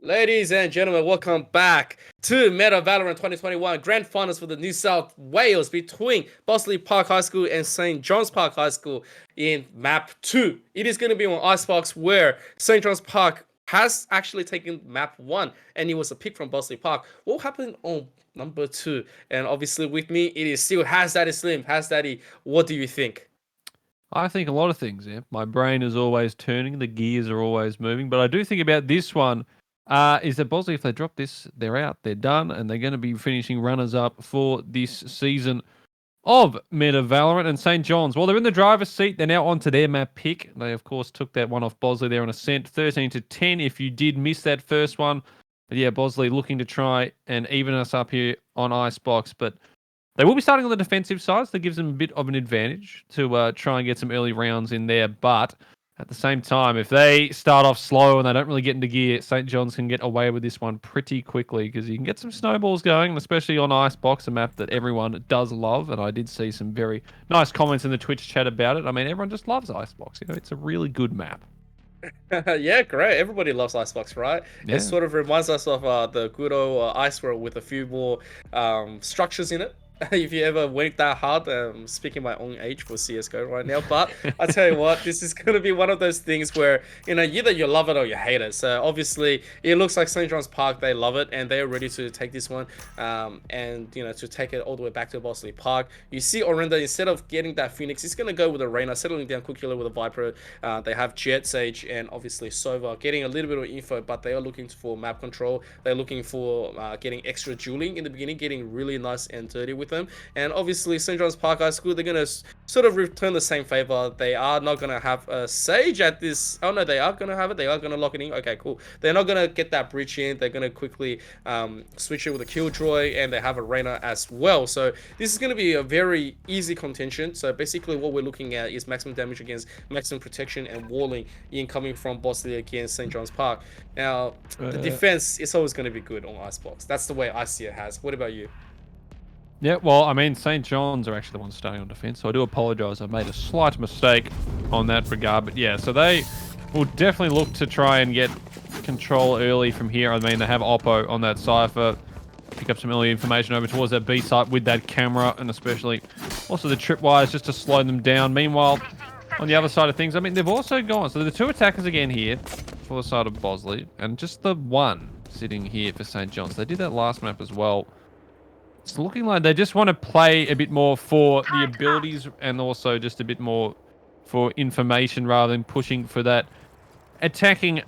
Ladies and gentlemen, welcome back to Meta Valorant 2021 Grand Finals for the New South Wales between Bosley Park High School and St. John's Park High School in Map 2. It is going to be on Icebox where St. John's Park has actually taken Map 1 and it was a pick from Bosley Park. What happened on number 2? And obviously with me, it is still Has Daddy Slim. Has Daddy, what do you think? I think a lot of things, yeah. My brain is always turning, the gears are always moving. But I do think about this one is that Bosley, if they drop this, they're out, they're done, and they're going to be finishing runners-up for this season of Meta Valorant. And St. John's, well, they're in the driver's seat. They're now onto their map pick. They, of course, took that one off Bosley there on Ascent, 13-10 if you did miss that first one. But yeah, Bosley looking to try and even us up here on Icebox, but they will be starting on the defensive side, so that gives them a bit of an advantage to try and get some early rounds in there. But at the same time, if they start off slow and they don't really get into gear, St. John's can get away with this one pretty quickly because you can get some snowballs going, especially on Icebox, a map that everyone does love. And I did see some very nice comments in the Twitch chat about it. I mean, everyone just loves Icebox. You know, it's a really good map. Yeah, great. Everybody loves Icebox, right? Yeah. It sort of reminds us of the good old Ice World with a few more structures in it. If you ever went that hard, speaking my own age for CSGO right now, but I tell you what, this is going to be one of those things where, you know, either you love it or you hate it. So obviously, it looks like St. John's Park, they love it, and they're ready to take this one, and, you know, to take it all the way back to Bosley Park. You see Orinda, instead of getting that Phoenix, he's going to go with a Reyna, settling down Cool Killer with a Viper. They have Jet, Sage, and obviously Sova, getting a little bit of info, but they are looking for map control. They're looking for getting extra dueling in the beginning, getting really nice and dirty with them. And obviously St. John's Park High School, they're going to sort of return the same favor. They are not going to have a Sage at this. Oh no, they are going to have it. They are going to lock it in. Okay, cool. They're not going to get that breach in. They're going to quickly switch it with a Killjoy, and they have a Reyna as well. So this is going to be a very easy contention. So basically what we're looking at is maximum damage against maximum protection and walling incoming from Bosley against St. John's Park. Now, the defense is always going to be good on Icebox. That's the way I see it, Has. What about you? Yeah, well, I mean, St. John's are actually the ones starting on defense, so I do apologize. I've made a slight mistake on that regard. But yeah, so they will definitely look to try and get control early from here. I mean, they have Oppo on that Cypher. Pick up some early information over towards that B site with that camera, and especially also the tripwires just to slow them down. Meanwhile, on the other side of things, I mean, they've also gone. So the two attackers again here for the side of Bosley, and just the one sitting here for St. John's. They did that last map as well. It's looking like they just want to play a bit more for the abilities and also just a bit more for information rather than pushing for that attacking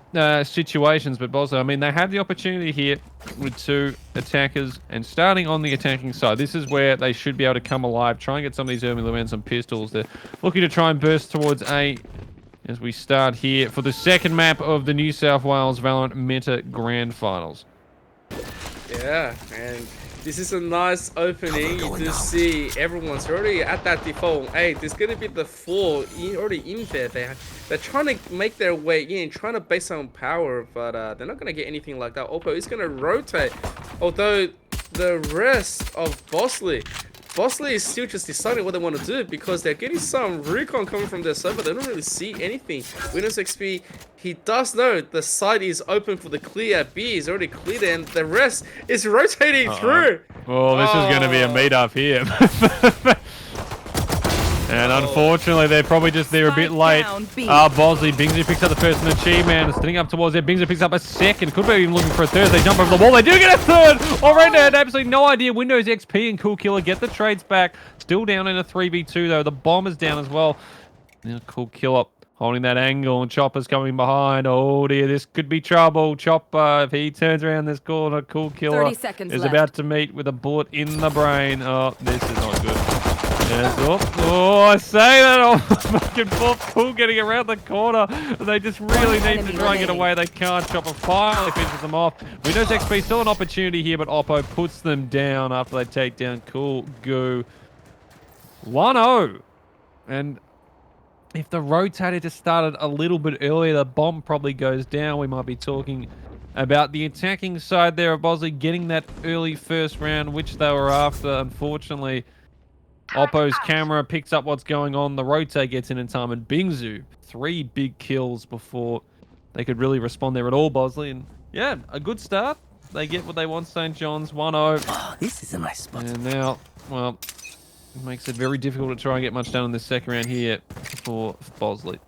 situations. But Bosley, I mean, they have the opportunity here with two attackers and starting on the attacking side. This is where they should be able to come alive, try and get some of these early rounds on pistols. They're looking to try and burst towards A as we start here for the second map of the New South Wales Valorant Meta Grand Finals. Yeah, and this is a nice opening. You do see everyone's already at that default. Hey, there's gonna be the four already in there. They're trying to make their way in, trying to base some power, but they're not gonna get anything like that. Oppo is gonna rotate, although the rest of Bosley is still just deciding what they want to do because they're getting some recon coming from their server. They don't really see anything. Windows XP, he does know the site is open for the clear. B is already cleared and the rest is rotating through. Well, this is going to be a meet-up here. And unfortunately, they're probably just there a bit late. Bosley, Bingsley picks up the first and the Chi Man is sitting up towards there. Bingsley picks up a second. Could be even looking for a third. They jump over the wall. They do get a third. Already had absolutely no idea. Windows XP and Cool Killer get the trades back. Still down in a 3v2 though. The bomb is down as well. Now Cool Killer holding that angle and Chopper's coming behind. Oh dear, this could be trouble. Chopper, if he turns around this corner, Cool Killer is about to meet with a bullet in the brain. Oh, this is not good. Yes, oh, I say that. Oh, fucking Cool getting around the corner. They just really need to try and get away. They can't. Chopper finally finishes them off. Windows XP still an opportunity here, but Oppo puts them down after they take down Cool Goo. 1-0. And if the rotator just started a little bit earlier, the bomb probably goes down. We might be talking about the attacking side there of Bosley getting that early first round, which they were after. Unfortunately, Oppo's camera picks up what's going on. The rotate gets in time, and Bingzu, 3 big kills before they could really respond there at all, Bosley. And yeah, a good start. They get what they want. St. John's 1-0. Oh, this is a nice spot. And now, well, it makes it very difficult to try and get much done in this second round here for Bosley.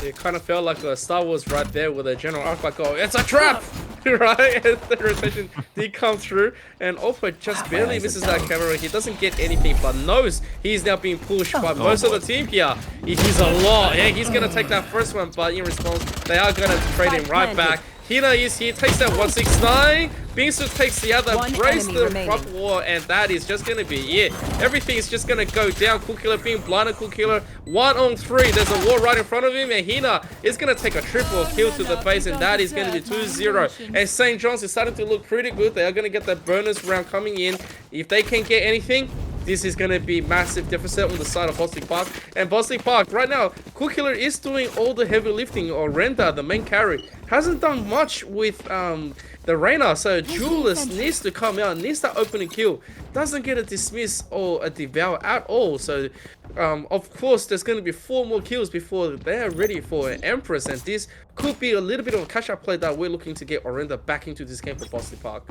It kind of felt like a Star Wars right there with a general arc like, oh, it's a trap! Right? And the rotation did come through, and Oppo just barely misses that camera. He doesn't get anything, but knows he's now being pushed by most of the team here. He he's a lot. Yeah, he's going to take that first one, but in response, they are going to trade him right back. Hina is here, takes that 169. Bingsu takes the other, brace the front wall, and that is just going to be it. Everything is just going to go down. Cool Killer being blinded. Cool Killer 1-on-3. There's a wall right in front of him, and Hina is going to take a triple kill to the face, and that is going to be 2-0. And St. John's is starting to look pretty good. They are going to get that bonus round coming in. If they can get anything, this is going to be massive deficit on the side of Bosley Park. And Bosley Park, right now, Cool Killer is doing all the heavy lifting. Or Renda, the main carry, hasn't done much with the Reina. So Julius needs to come out, needs to open a kill. Doesn't get a dismiss or a devour at all. So, of course, there's going to be 4 more kills before they're ready for an Empress. And this could be a little bit of a catch-up play that we're looking to get Orenda back into this game for Bosley Park.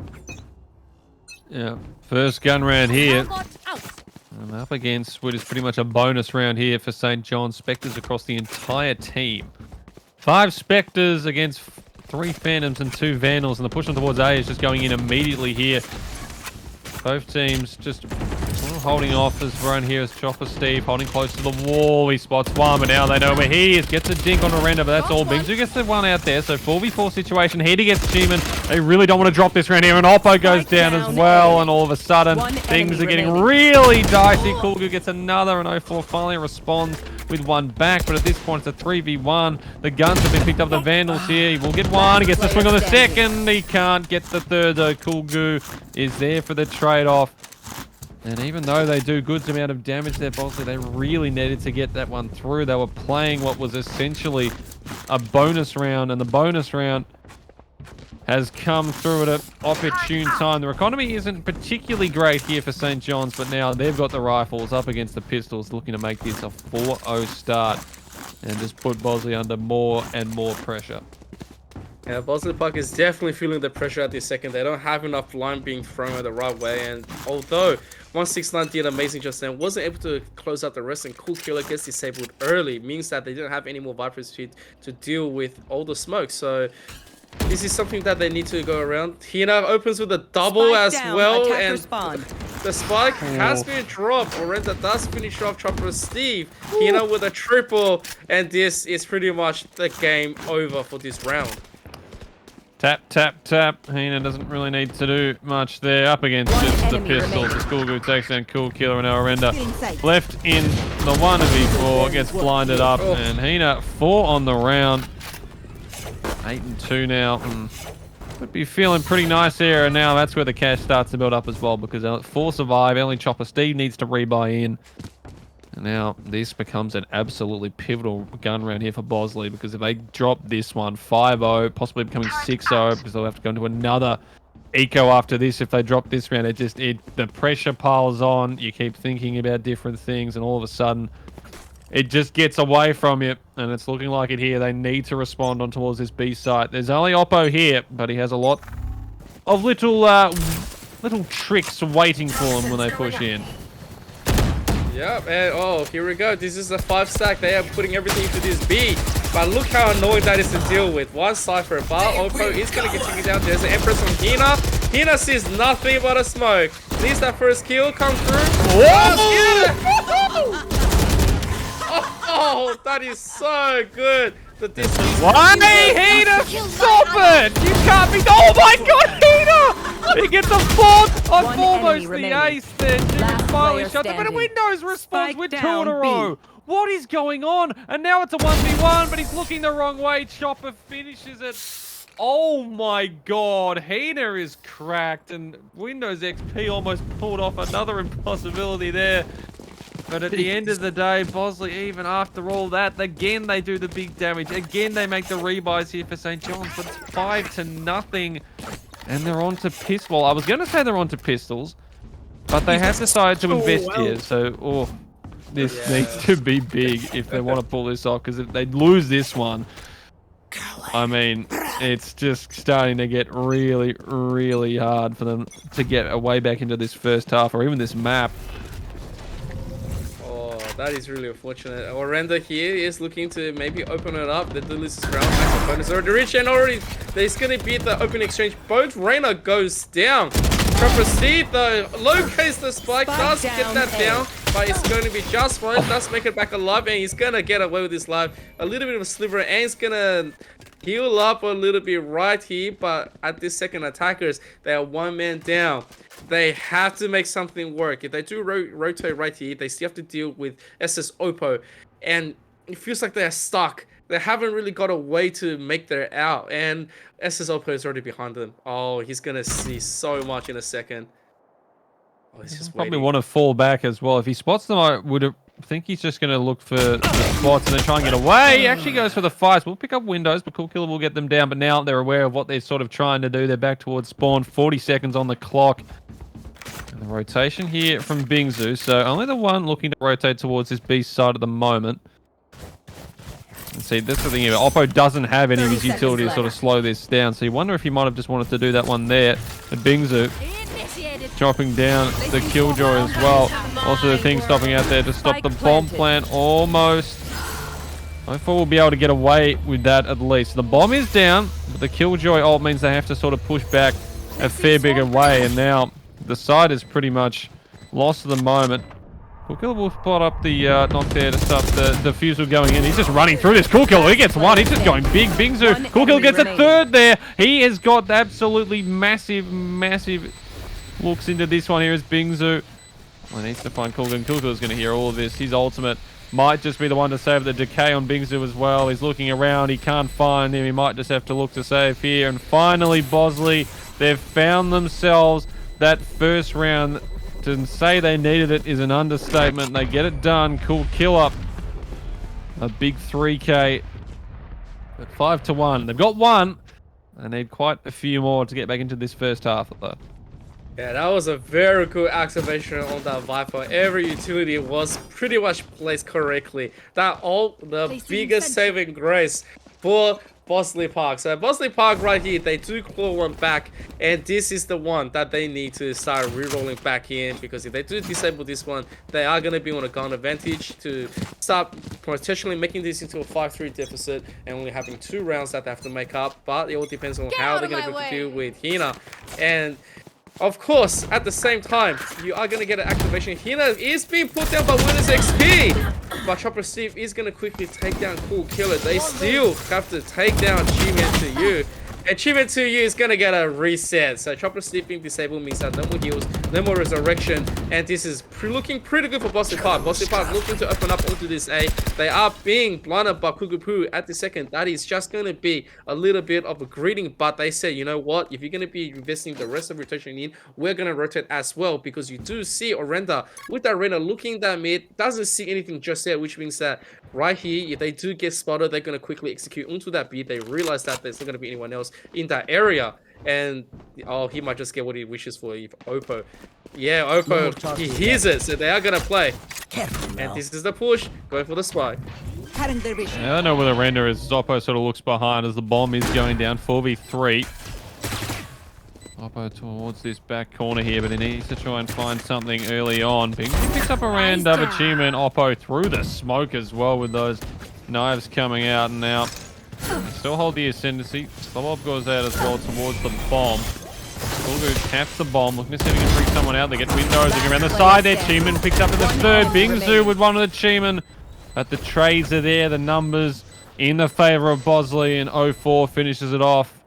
Yeah, first gun round here. And up against what is pretty much a bonus round here for St. John's. Spectres across the entire team. 5 Spectres against 3 Phantoms and 2 Vandals. And the push on towards A is just going in immediately here. Both teams just holding off as run here as Chopper Steve holding close to the wall. He spots one, but now they know where he is. Gets a dink on Orenda, but that's all. Bingsu gets the one out there. So 4v4 situation. Heaty gets Cheeman. They really don't want to drop this round here. And Oppo goes down as well. And all of a sudden, things are getting really dicey. Kulgu gets another, and 04 finally responds with one back. But at this point, it's a 3v1. The guns have been picked up. The Vandals here. He will get one. He gets the swing on the second. He can't get the third, though. Kulgu is there for the trade-off. And even though they do good amount of damage there, Bosley, they really needed to get that one through. They were playing what was essentially a bonus round, and the bonus round has come through at an opportune time. The economy isn't particularly great here for St. John's, but now they've got the rifles up against the pistols, looking to make this a 4-0 start and just put Bosley under more and more pressure. Yeah, Bosley Park is definitely feeling the pressure at this second. They don't have enough line being thrown the right way, and although 169 did amazing just then, wasn't able to close out the rest, and Cool Killer gets disabled early, means that they didn't have any more Viper speed to deal with all the smoke. So this is something that they need to go around. Hina opens with a double as well, and the spike has been dropped. Orenda does finish off Chopper Steve. Hina with a triple, and this is pretty much the game over for this round. Tap, tap, tap. Hina doesn't really need to do much there. Up against just the pistol. The Schoolgoo takes down Cool Killer, and now Orenda left in the 1v4. Gets blinded up, and Hina 4 on the round. 8-2 now. Could be feeling pretty nice here, and now that's where the cash starts to build up as well, because 4 survive. Only Chopper Steve needs to rebuy in. And now this becomes an absolutely pivotal gun round here for Bosley, because if they drop this one 5-0, possibly becoming 6-0, because they'll have to go into another eco after this. If they drop this round, the pressure piles on. You keep thinking about different things, and all of a sudden it just gets away from you, and it's looking like it here. They need to respond on towards this B site. There's only Oppo here, but he has a lot of little tricks waiting for him when they push in. Yep, and oh, here we go. This is a 5-stack. They are putting everything into this B. But look how annoying that is to deal with. One Cypher, but Oppo is going to get taken down. There's an Empress from Hina. Hina sees nothing but a smoke. Needs that first kill come through. Oh, that is so good. The distance. Why, Hina? Stop it! You can't be. Oh my God, Hina! He gets a 4th on almost the ace there. Jimmy finally shut down. But a Windows response with 2 in a row. What is going on? And now it's a 1v1, but he's looking the wrong way. Chopper finishes it. Oh my God, Hina is cracked, and Windows XP almost pulled off another impossibility there. But at the end of the day, Bosley, even after all that, again they do the big damage. Again they make the rebuys here for St. John's, but it's 5-0. And they're on to pistols. Well, I was going to say they're on to pistols, but they have decided to invest here. So, this needs to be big if they want to pull this off, because if they lose this one, I mean, it's just starting to get really, really hard for them to get a way back into this first half or even this map. Oh, that is really unfortunate. Orenda here is looking to maybe open it up. They do lose this round. Max opponents already reached and already there's going to be the open exchange. Both Reyna goes down. Proceed though, locates the spike, does get that down, but it's going to be just fine. Does make it back alive, and he's going to get away with his life. A little bit of a sliver, and he's going to heal up a little bit right here, but at this second, attackers, they are one man down. They have to make something work. If they do rotate right here, they still have to deal with SS Oppo, and it feels like they're stuck. They haven't really got a way to make their out, and SS Oppo is already behind them. Oh, he's gonna see so much in a second. Oh, he's just probably waiting. want to fall back as well. If he spots them, I would think he's just going to look for the spots and then try and get away. He actually goes for the fights. We'll pick up windows, but Cool Killer will get them down. But now they're aware of what they're sort of trying to do. They're back towards spawn. 40 seconds on the clock. And the rotation here from Bingzu. So only the one looking to rotate towards this B side at the moment. And see, that's the thing here. Oppo doesn't have any of his utility to sort of slow this down. So you wonder if he might have just wanted to do that one there. And Bingzu chopping down the Killjoy as well. Also the thing stopping out there to stop the bomb plant almost. I thought we'll be able to get away with that at least. The bomb is down, but the Killjoy ult means they have to sort of push back a fair bigger way. And now the side is pretty much lost at the moment. Cool Killer will spot up the knock there to stop the defusal going in. He's just running through this. Cool Killer, he gets one. He's just going big. Bingzu. Cool Killer gets a third there. He has got absolutely massive looks into this one here as Bingzu. Well, he needs to find Cool Killer. Cool Killer's going to hear all of this. His ultimate might just be the one to save the decay on Bingzu as well. He's looking around. He can't find him. He might just have to look to save here. And finally, Bosley, they've found themselves that first round. To say they needed it is an understatement. They get it done. Cool Killer. A big 3K. But 5-1. They've got one. They need quite a few more to get back into this first half though. Yeah, that was a very good activation on that Viper. Every utility was pretty much placed correctly. That all the biggest saving grace for Bosley Park. So Bosley Park right here, they do claw one back, and this is the one that they need to start re-rolling back in, because if they do disable this one, they are going to be on a gun advantage to start potentially making this into a 5-3 deficit and only having 2 rounds that they have to make up. But it all depends on how they're going to be able to deal with Hina. And of course, at the same time, you are going to get an activation. Hina is being put down by Winners XP. But Chopper Steve is going to quickly take down Cool Killer. They still have to take down Achievement to You. Achievement to You is going to get a reset. So Chopper Steve being disabled means that no more heals, no more resurrection. And this is looking pretty good for Bosley Park. Bosley Park looking to open up onto this A. They are being blinded by Kugupu at the second. That is just going to be a little bit of a greeting. But they say, you know what? If you're going to be investing the rest of rotation in, we're going to rotate as well. Because you do see Orenda with that Reyna looking that mid. Doesn't see anything just yet. Which means that right here, if they do get spotted, they're going to quickly execute onto that B. They realize that there's not going to be anyone else in that area, and oh, he might just get what he wishes for. If Oppo, yeah, Oppo, he hears it, so they are gonna play. And this is the push, going for the spike. Yeah, I don't know where the render is. Oppo sort of looks behind as the bomb is going down. 4v3. Oppo towards this back corner here, but he needs to try and find something early on. He picks up a random achievement. Oppo through the smoke as well with those knives coming out, and now still hold the ascendancy. Slobob goes out as well towards the bomb. Kulgu taps the bomb, looking to see if he can bring someone out. They get windows, they get around the side there. Cheeman picks up at the third. Bingzu with one of the Cheeman. But the trades are there, the numbers in the favor of Bosley, and 0-4 finishes it off.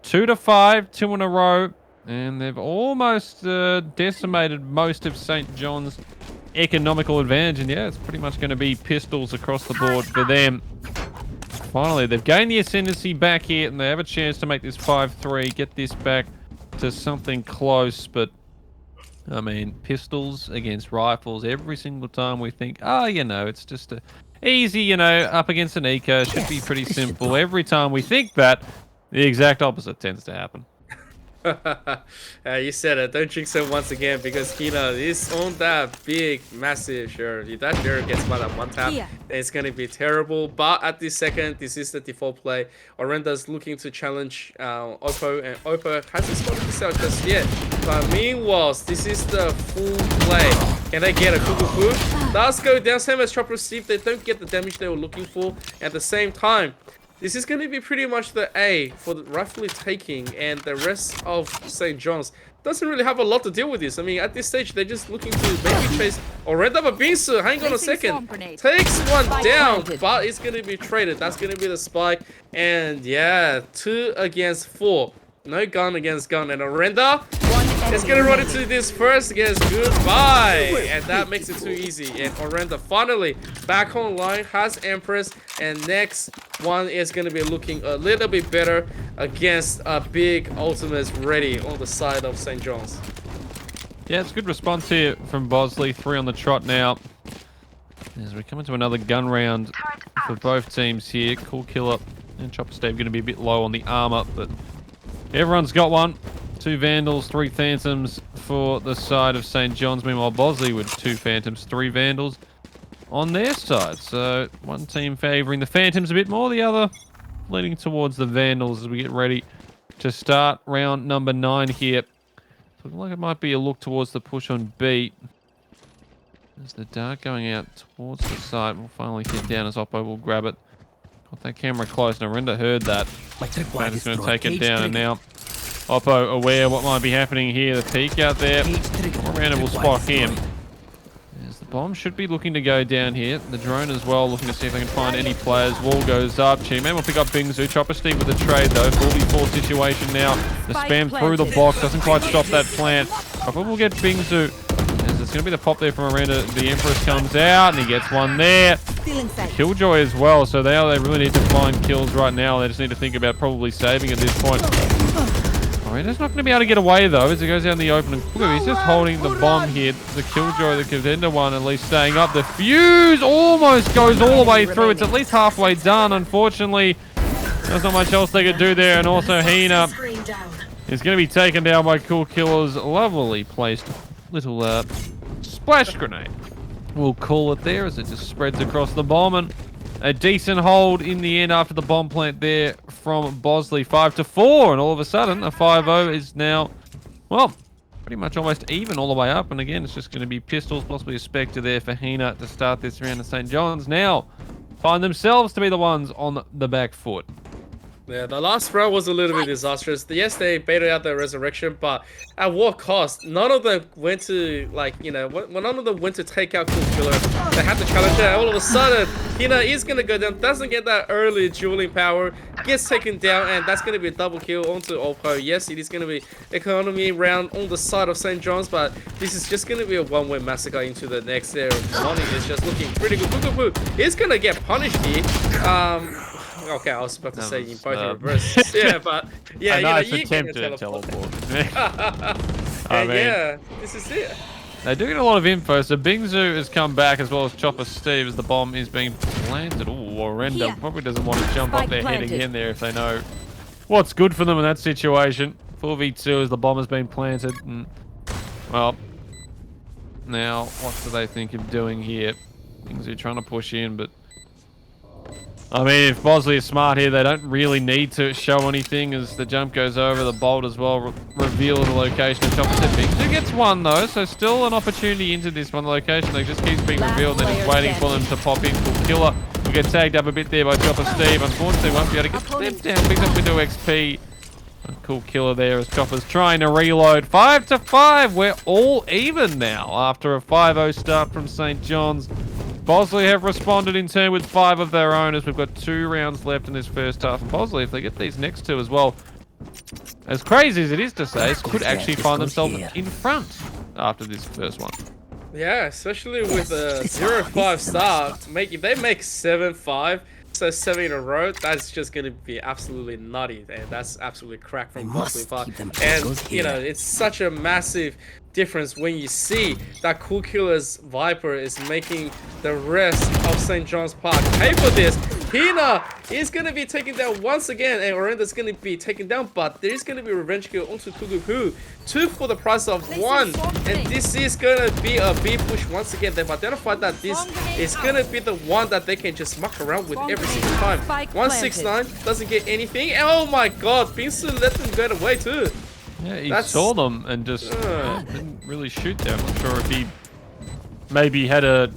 2-5, 2 in a row. And they've almost decimated most of St. John's economical advantage. And yeah, it's pretty much going to be pistols across the board for them. Finally, they've gained the ascendancy back here, and they have a chance to make this 5-3, get this back to something close. But, I mean, pistols against rifles, every single time we think, oh, you know, it's just a easy, you know, up against an eco, should be pretty simple. Every time we think that, the exact opposite tends to happen. You said it. Don't jinx it once again because Hina is on that big, massive share. If that share gets by that one tap, then it's going to be terrible. But at this second, this is the default play. Orenda's looking to challenge Oppo, and Oppo hasn't spotted this out just yet. But meanwhile, this is the full play. Can they get a cuckoo? Does go down, same as Chopper Steve. They don't get the damage they were looking for. At the same time, this is going to be pretty much the A for the roughly taking, and the rest of St. John's doesn't really have a lot to deal with this. I mean, at this stage, they're just looking to maybe chase Orenda, but Bingsu, hang on a second, takes one down, but it's going to be traded. That's going to be the spike, and yeah, 2 against 4. No gun against gun, and Orenda is going to run into this first against goodbye, and that makes it too easy. And Orenda finally back online, has Empress, and next one is going to be looking a little bit better against a big ultimates ready on the side of St. John's. Yeah, it's a good response here from Bosley. 3 on the trot now. As we come into another gun round for both teams here. Cool Killer and Chopper Stave going to be a bit low on the armor, but everyone's got one. 2 Vandals, 3 Phantoms for the side of St. John's. Meanwhile, Bosley with 2 Phantoms, 3 Vandals on their side. So one team favouring the Phantoms a bit more, the other leaning towards the Vandals as we get ready to start round number 9 here. Looking like it might be a look towards the push on B. There's the dart going out towards the side. We'll finally hit down as Oppo will grab it. Got that camera close. Narendra heard that. Man's going to take it down, and now Oppo aware what might be happening here. The peek out there. Miranda will spot him. As the bomb should be looking to go down here. The drone as well, looking to see if they can find any players. Wall goes up. Chi-Man will pick up Bingzu. Chopper Steve with the trade though. 4v4 situation now. The spam through the box doesn't quite stop that plant. Oppo will get Bingzu. As it's going to be the pop there from Miranda. The Empress comes out and he gets one there. Killjoy as well, so they really need to find kills right now. They just need to think about probably saving at this point. Miranda's not going to be able to get away though as it goes out in the open. And look, he's just holding the bomb here. The Killjoy, the contender one, at least staying up. The fuse almost goes all the way through. It's at least halfway done. Unfortunately, there's not much else they could do there. And also Hina is going to be taken down by Cool Killer's lovely placed little splash grenade. We'll call it there as it just spreads across the bomb, and a decent hold in the end after the bomb plant there from Bosley. 5-4, and all of a sudden a 5-0 is now, well, pretty much almost even all the way up. And again, it's just going to be pistols, possibly a Spectre there for Hina to start this round. And St. John's now find themselves to be the ones on the back foot. Yeah, the last round was a little bit disastrous. Yes, they baited out the resurrection, but at what cost? None of them went to, like, you know, when none of them went to take out Cool Killer. They had to challenge her. All of a sudden, Hina is going to go down, doesn't get that early dueling power, gets taken down, and that's going to be a double kill onto Oppo. Yes, it is going to be economy round on the side of St. John's, but this is just going to be a one-way massacre into the next there. Money is just looking pretty good. Cuckoo is going to get punished here. Okay, I was about to say in both reverse. Yeah, but yeah, a nice you attempt to teleport. Yeah, this is it. They do get a lot of info. So Bingzu has come back as well as Chopper Steve as the bomb is being planted. Oh, Orenda probably doesn't want to jump up there heading in there if they know what's good for them in that situation. 4v2 as the bomb has been planted. And, well, now what do they think of doing here? Bingzu trying to push in, but I mean, if Bosley is smart here, they don't really need to show anything as the jump goes over. The bolt as well reveals the location of Chopper Steve. Bingzu gets one though, so still an opportunity into this one. The location that just keeps being revealed, and he's waiting for them to pop in. Cool Killer will get tagged up a bit there by Chopper Steve. Unfortunately, won't be able to get stepped down. Picks up into XP. A Cool Killer there as Chopper's trying to reload. 5-5. We're all even now after a 5-0 start from St. John's. Bosley have responded in turn with 5 of their own as we've got 2 rounds left in this first half. And Bosley, if they get these next 2 as well, as crazy as it is to say, could actually find themselves in front after this first one. Yeah, especially with a 0-5 start. If they make 7-5, so 7 in a row, that's just going to be absolutely nutty. And that's absolutely crack from Bosley. And, you know, it's such a massive difference when you see that Cool Killer's Viper is making the rest of St. John's Park pay for this. Hina is going to be taken down once again, and Orenda's going to be taken down, but there is going to be a revenge kill onto Tugupu. 2 for the price of 1, and this is going to be a B push once again. They've identified that this is going to be the one that they can just muck around with every single time. 169 doesn't get anything. Oh my god, Bingsu let them get away too. Yeah, he saw them and just didn't really shoot them. I'm not sure if he maybe had a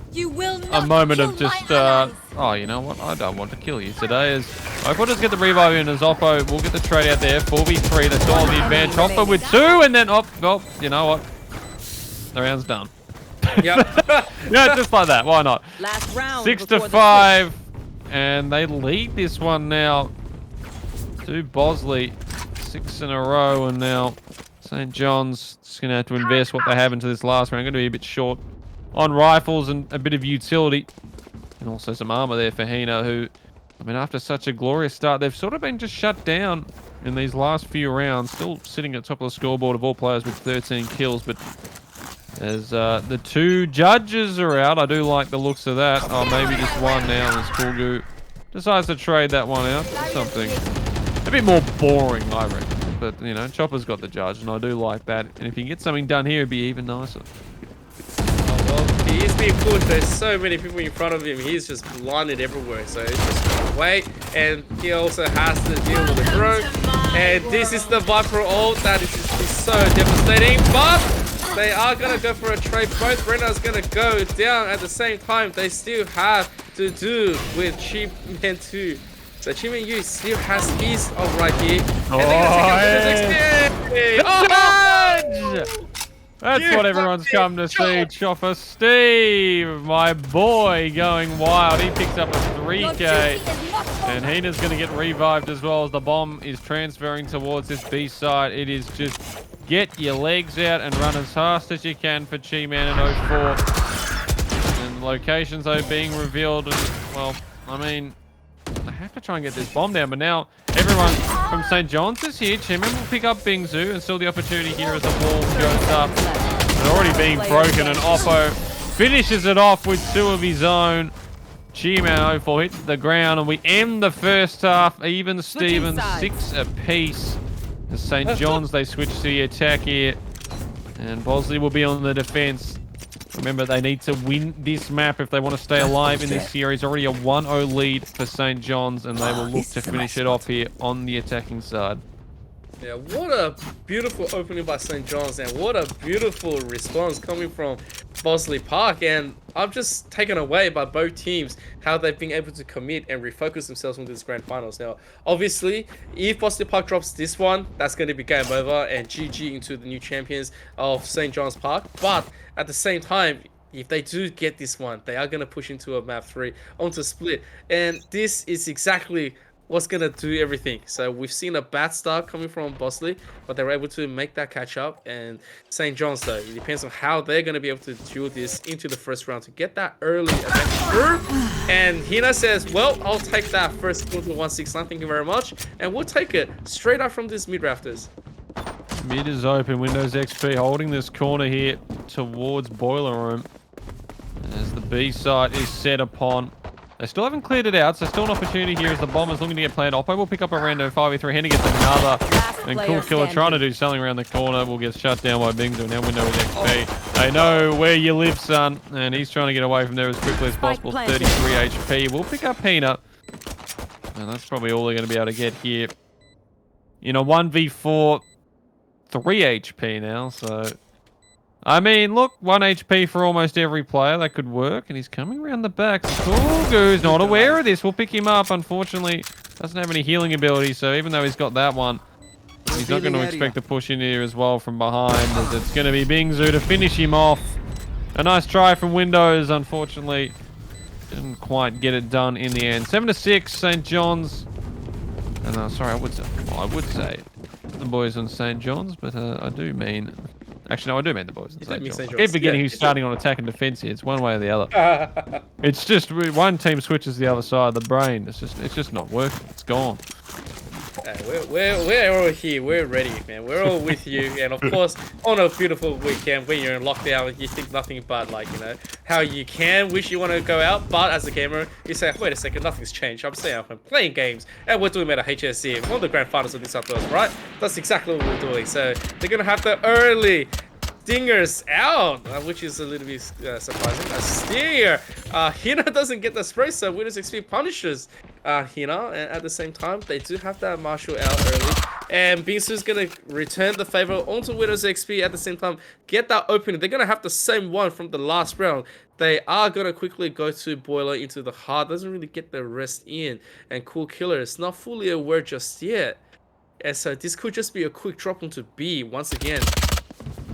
moment of just, oh, you know what? I don't want to kill you today. As Oppo does get the revive in, as Oppo will get the trade out there. 4v3, that's all the advantage. Oppo with 2, and then, oh, you know what? The round's done. Yep. Yeah, just like that. Why not? Last round 6 to 5, and they lead this one now to Bosley. 6 in a row, and now St. John's just going to have to invest what they have into this last round. Going to be a bit short on rifles and a bit of utility, and also some armor there for Hina, who, I mean, after such a glorious start, they've sort of been just shut down in these last few rounds. Still sitting at the top of the scoreboard of all players with 13 kills, but as the 2 judges are out, I do like the looks of that. Oh, maybe just one now as Kulgu decides to trade that one out for something a bit more boring, I reckon. But, you know, Chopper's got the judge, and I do like that. And if he can get something done here, it'd be even nicer. Oh, well, he is being pushed. There's so many people in front of him. He's just blinded everywhere. So he's just going to wait. And he also has to deal with the drone. And this is the Viper ult. That is so devastating. But they are going to go for a trade. Both Renner's going to go down at the same time. They still have to do with Cheap Man 2. So Chimin Yu still has his ult right here. And they're going to take out That's what everyone's come to see. Chopper Steve, my boy, going wild. He picks up a 3k. And Hina's going to get revived as well as the bomb is transferring towards this B side. It is just get your legs out and run as fast as you can for Chi-Man and 04. And locations though being revealed. And, well, I mean, I have to try and get this bomb down, but now everyone from St. John's is here. Chi-Man will pick up Bingzu, and still the opportunity here as the wall goes up. And already being broken, and Oppo finishes it off with 2 of his own. Chi-Man 04 hits the ground, and we end the first half. Even Stevens, 6 apiece. As St. John's, they switch to the attack here. And Bosley will be on the defense. Remember, they need to win this map if they want to stay alive in this series. Already a 1-0 lead for St. John's, and they will look to finish it off here on the attacking side. Yeah, what a beautiful opening by St. John's, and what a beautiful response coming from Bosley Park. And I'm just taken away by both teams, how they've been able to commit and refocus themselves into this grand finals. Now, obviously, if Bosley Park drops this one, that's going to be game over and GG into the new champions of St. John's Park. But at the same time, if they do get this one, they are going to push into a map 3 onto split. And this is exactly what's going to do everything. So we've seen a bad start coming from Bosley, but they were able to make that catch up. And St. John's, though, it depends on how they're going to be able to do this into the first round to get that early advantage through. And Hina says, well, I'll take that first kill to 169. Thank you very much. And we'll take it straight up from these mid-rafters. Mid is open. Windows XP holding this corner here towards Boiler Room. As the B site is set upon. They still haven't cleared it out, so still an opportunity here as the bomb is looking to get played. Oppo will pick up a random 5v3. Henry gets another. And Cool Killer trying to do something around the corner will get shut down by Bingzu. Now Windows XP. They know where you live, son. And he's trying to get away from there as quickly as possible. 33 HP. We'll pick up Peanut. And that's probably all they're going to be able to get here. In a 1v4, 3 HP now, so... I mean, look, 1 HP for almost every player. That could work. And he's coming around the back. Kulgu's not aware of this. We'll pick him up. Unfortunately, doesn't have any healing ability. So even though he's got that one, he's not going to expect to push in here as well from behind. As it's going to be Bingzu to finish him off. A nice try from Windows. Unfortunately, didn't quite get it done in the end. 7 to 6, St. John's. And sorry, I would say the boys on St. John's, but I do mean... Actually, no, I do mean the boys in St. John's. I keep forgetting who's starting on attack and defense here. It's one way or the other. It's just one team switches the other side of the brain. It's just not working. It's gone. We're all here. We're ready, man. We're all with you. And of course, on a beautiful weekend when you're in lockdown, you think nothing but like, you know, how you can wish you want to go out, but as a gamer, you say, wait a second, nothing's changed. I'm staying up and playing games, and we're doing at HSE, one of the grand finals of this outdoors, right? That's exactly what we're doing. So they're gonna have the early dingers out, which is a little bit surprising. A steer. Hina doesn't get the spray, so Winners XP punishes Hina, and at the same time, they do have that Marshall out early. And Bingsu's gonna return the favor onto Winners XP at the same time, get that opening. They're gonna have the same one from the last round. They are gonna quickly go to Boiler into the heart. Doesn't really get the rest in, and Cool Killer is not fully aware just yet. And so this could just be a quick drop onto B once again.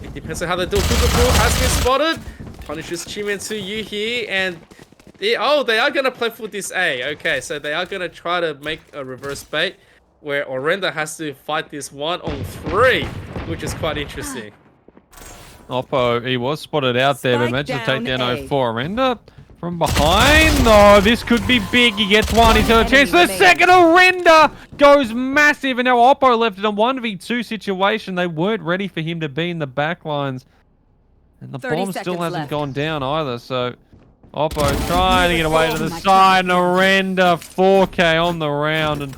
It depends on how they do. Kookaburra has been spotted. Punishes Chiman to you here, and they are gonna play for this A. Okay, so they are gonna try to make a reverse bait where Orenda has to fight this 1-on-3, which is quite interesting. Oppo, he was spotted out there, but managed to take down 04. Orenda from behind. No, this could be big. He gets one. He's got a chance. The second Orenda goes massive, and now Oppo left in a 1v2 situation. They weren't ready for him to be in the back lines, and the bomb still hasn't gone down either. So Oppo trying to get away to the side, and Orenda 4K on the round. And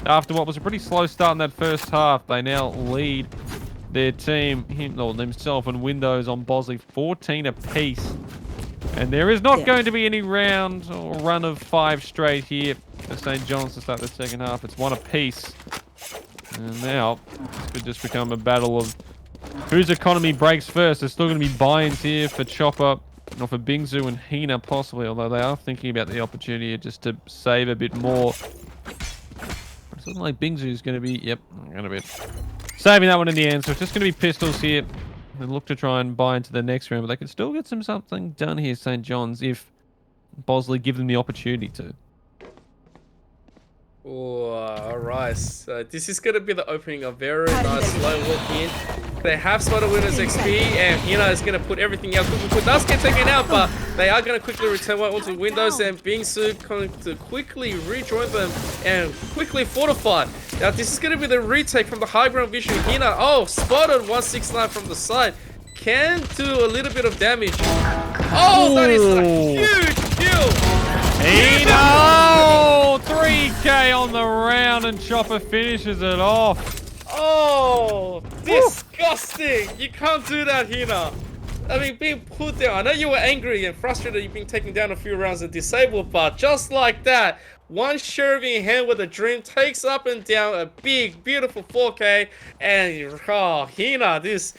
after what was a pretty slow start in that first half, they now lead their team, themselves and Windows on Bosley, 14 apiece. And there is not going to be any round or run of 5 straight here for St. John's to start the second half. It's 1 apiece. And now this could just become a battle of whose economy breaks first. There's still going to be buy-ins here for Chopper, or for Bingzu and Hina possibly, although they are thinking about the opportunity just to save a bit more. It's looking like Bingzu's going to be, going to be saving that one in the end. So it's just going to be pistols here. They look to try and buy into the next round, but they could still get something done here, St. John's, if Bosley give them the opportunity to. Oh, alright. So this is going to be the opening of very nice slow walk in. They have spotted Winners XP, and Hina is going to put everything out. Kuku does get taken out, but they are going to quickly return one onto Windows, and Bingsu going to quickly rejoin them and quickly fortify. Now this is going to be the retake from the high ground vision. Hina, spotted 169 from the side. Can do a little bit of damage. Oh, that is a huge kill. Hina, 3K on the round, and Chopper finishes it off. Oh, disgusting. You can't do that, Hina. I mean, being put down. I know you were angry and frustrated you've been taken down a few rounds and disabled, but just like that, one shoving hand with a dream takes up and down a big, beautiful 4K. And, Hina, this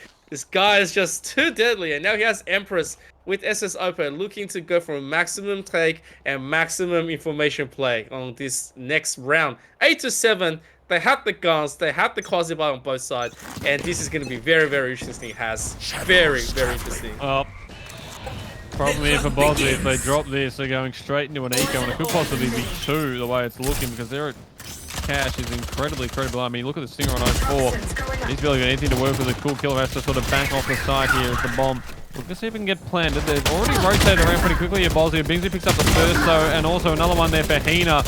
guy is just too deadly. And now he has Empress with SS open, looking to go for a maximum take and maximum information play on this next round. 8-7. They have the guns, they have the quasi-buy on both sides, and this is going to be very, very interesting. Very, very interesting. Problem here for Bosley, if they drop this, they're going straight into an eco, and it could possibly be 2 the way it's looking, because their cash is incredibly low. I mean, look at the Stinger on 04. He's barely got anything to work with. A Cool Killer has to sort of bank off the side here as the bomb. Let's see if we can get planted. They've already rotated around pretty quickly here, Bosley. Bingsley picks up the first, though, and also another one there for Hina.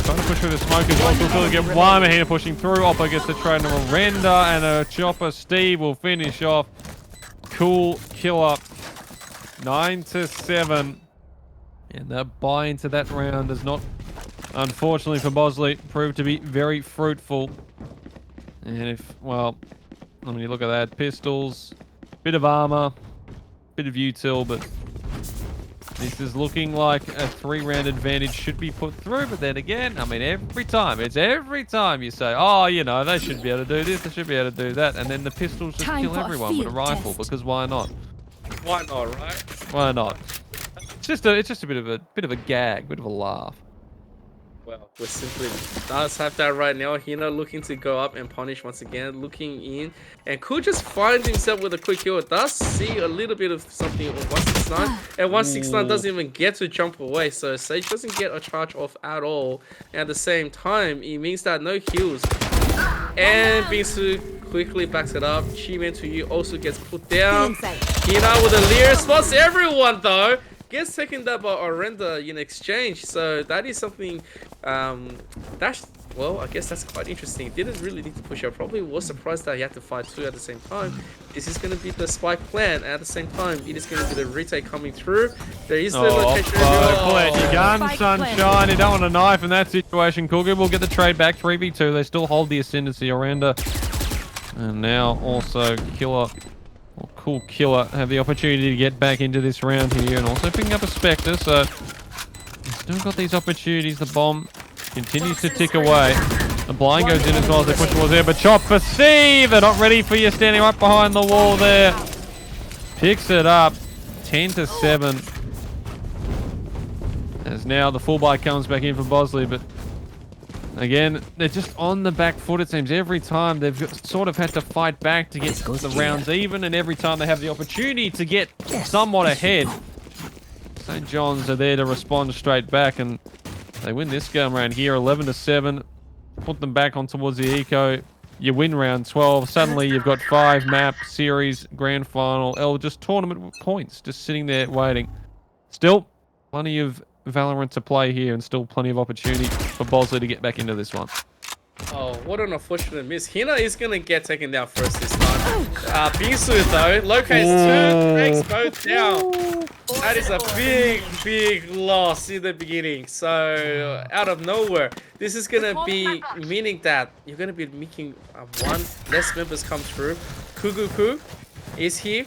Trying to push through the smoke as well. Cool Killer get one. Hina pushing through. Oppo gets the trade to Orenda, and a Chopper. Steve will finish off. Cool Killer. 9-7. And that buy into that round does not, unfortunately for Bosley, prove to be very fruitful. And well, I mean, you look at that. Pistols, bit of armor, bit of util, but this is looking like a 3-round advantage should be put through. But then again, I mean, every time you say, oh, you know, they should be able to do this, they should be able to do that. And then the pistols just kill everyone with a rifle, because why not? Why not, right? Why not? It's just a bit of a gag, bit of a laugh. Well, we simply does have that right now. Hina looking to go up and punish once again, looking in, and could just find himself with a quick kill. It does see a little bit of something on 169, and 169 doesn't even get to jump away, so Sage doesn't get a charge off at all. And at the same time, it means that no heals. And Bingsu quickly backs it up. Chiman to you also gets put down. Hina with a leer spots everyone though. Gets taken down by Orenda in exchange, so that is something that Well, I guess that's quite interesting. Didn't really need to push out. Probably was surprised that he had to fight two at the same time. This is going to be the spike plan. At the same time, it is going to be the retake coming through. There is the location. Pull out your gun, Sunshine. You don't want a knife in that situation. Cougar will get the trade back. 3v2. They still hold the ascendancy. Oranda. And now also Killer, or Cool Killer, have the opportunity to get back into this round here. And also picking up a Spectre. So, still got these opportunities. The bomb continues to tick away. The blind goes in as well as they push towards there. But Chop for Steve. They're not ready for you standing right behind the wall there. Picks it up. 10-7. As now the full buy comes back in for Bosley. But again, they're just on the back foot, it seems. Every time they've sort of had to fight back to get the rounds even. And every time they have the opportunity to get somewhat ahead, St. John's are there to respond straight back. And they win this game round here, 11-7. Put them back on towards the eco. You win round 12. Suddenly you've got 5 map, series, grand final, just tournament points just sitting there waiting. Still, plenty of Valorant to play here and still plenty of opportunity for Bosley to get back into this one. Oh, what an unfortunate miss. Hina is going to get taken down first this time. Bisu, though, locates 2, takes both down. That is a big loss in the beginning. So, out of nowhere, this is going to be meaning that you're going to be making one less members come through. Kuguku is here.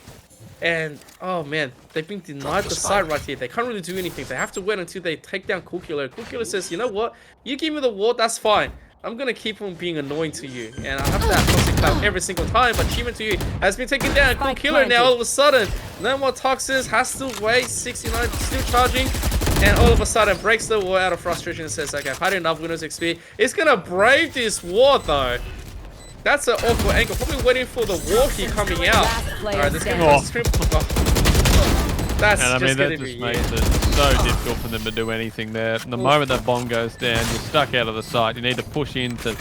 And, oh man, they've been denied the side right here. They can't really do anything. They have to wait until they take down Cool Killer. Cool Killer says, you know what? You give me the ward, that's fine. I'm gonna keep on being annoying to you, and I have that toxic clap every single time. But Achievement to You has been taken down. Cool Killer now all of a sudden, no more toxins, has to wait. 69 still charging, and all of a sudden breaks the wall out of frustration and says, "Okay, I've had enough. Windows XP." It's gonna brave this ward though. That's an awkward angle. Probably waiting for the walkie coming out. Alright, this gonna be strip. That's and I mean, that just makes it so difficult for them to do anything there. And the moment that bomb goes down, you're stuck out of the sight. You need to push into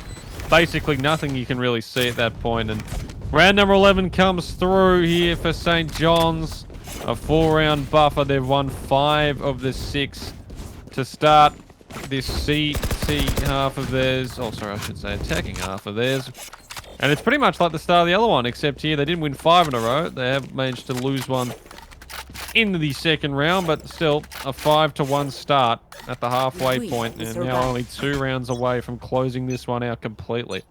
basically nothing you can really see at that point. And round number 11 comes through here for St. John's. A 4-round buffer. They've won 5 of the 6 to start this CT half of theirs. Oh, sorry, I should say attacking half of theirs. And it's pretty much like the start of the other one, except here they didn't win 5 in a row. They have managed to lose one in the second round, but still a 5-1 start at the halfway point, and now only 2 rounds away from closing this one out completely.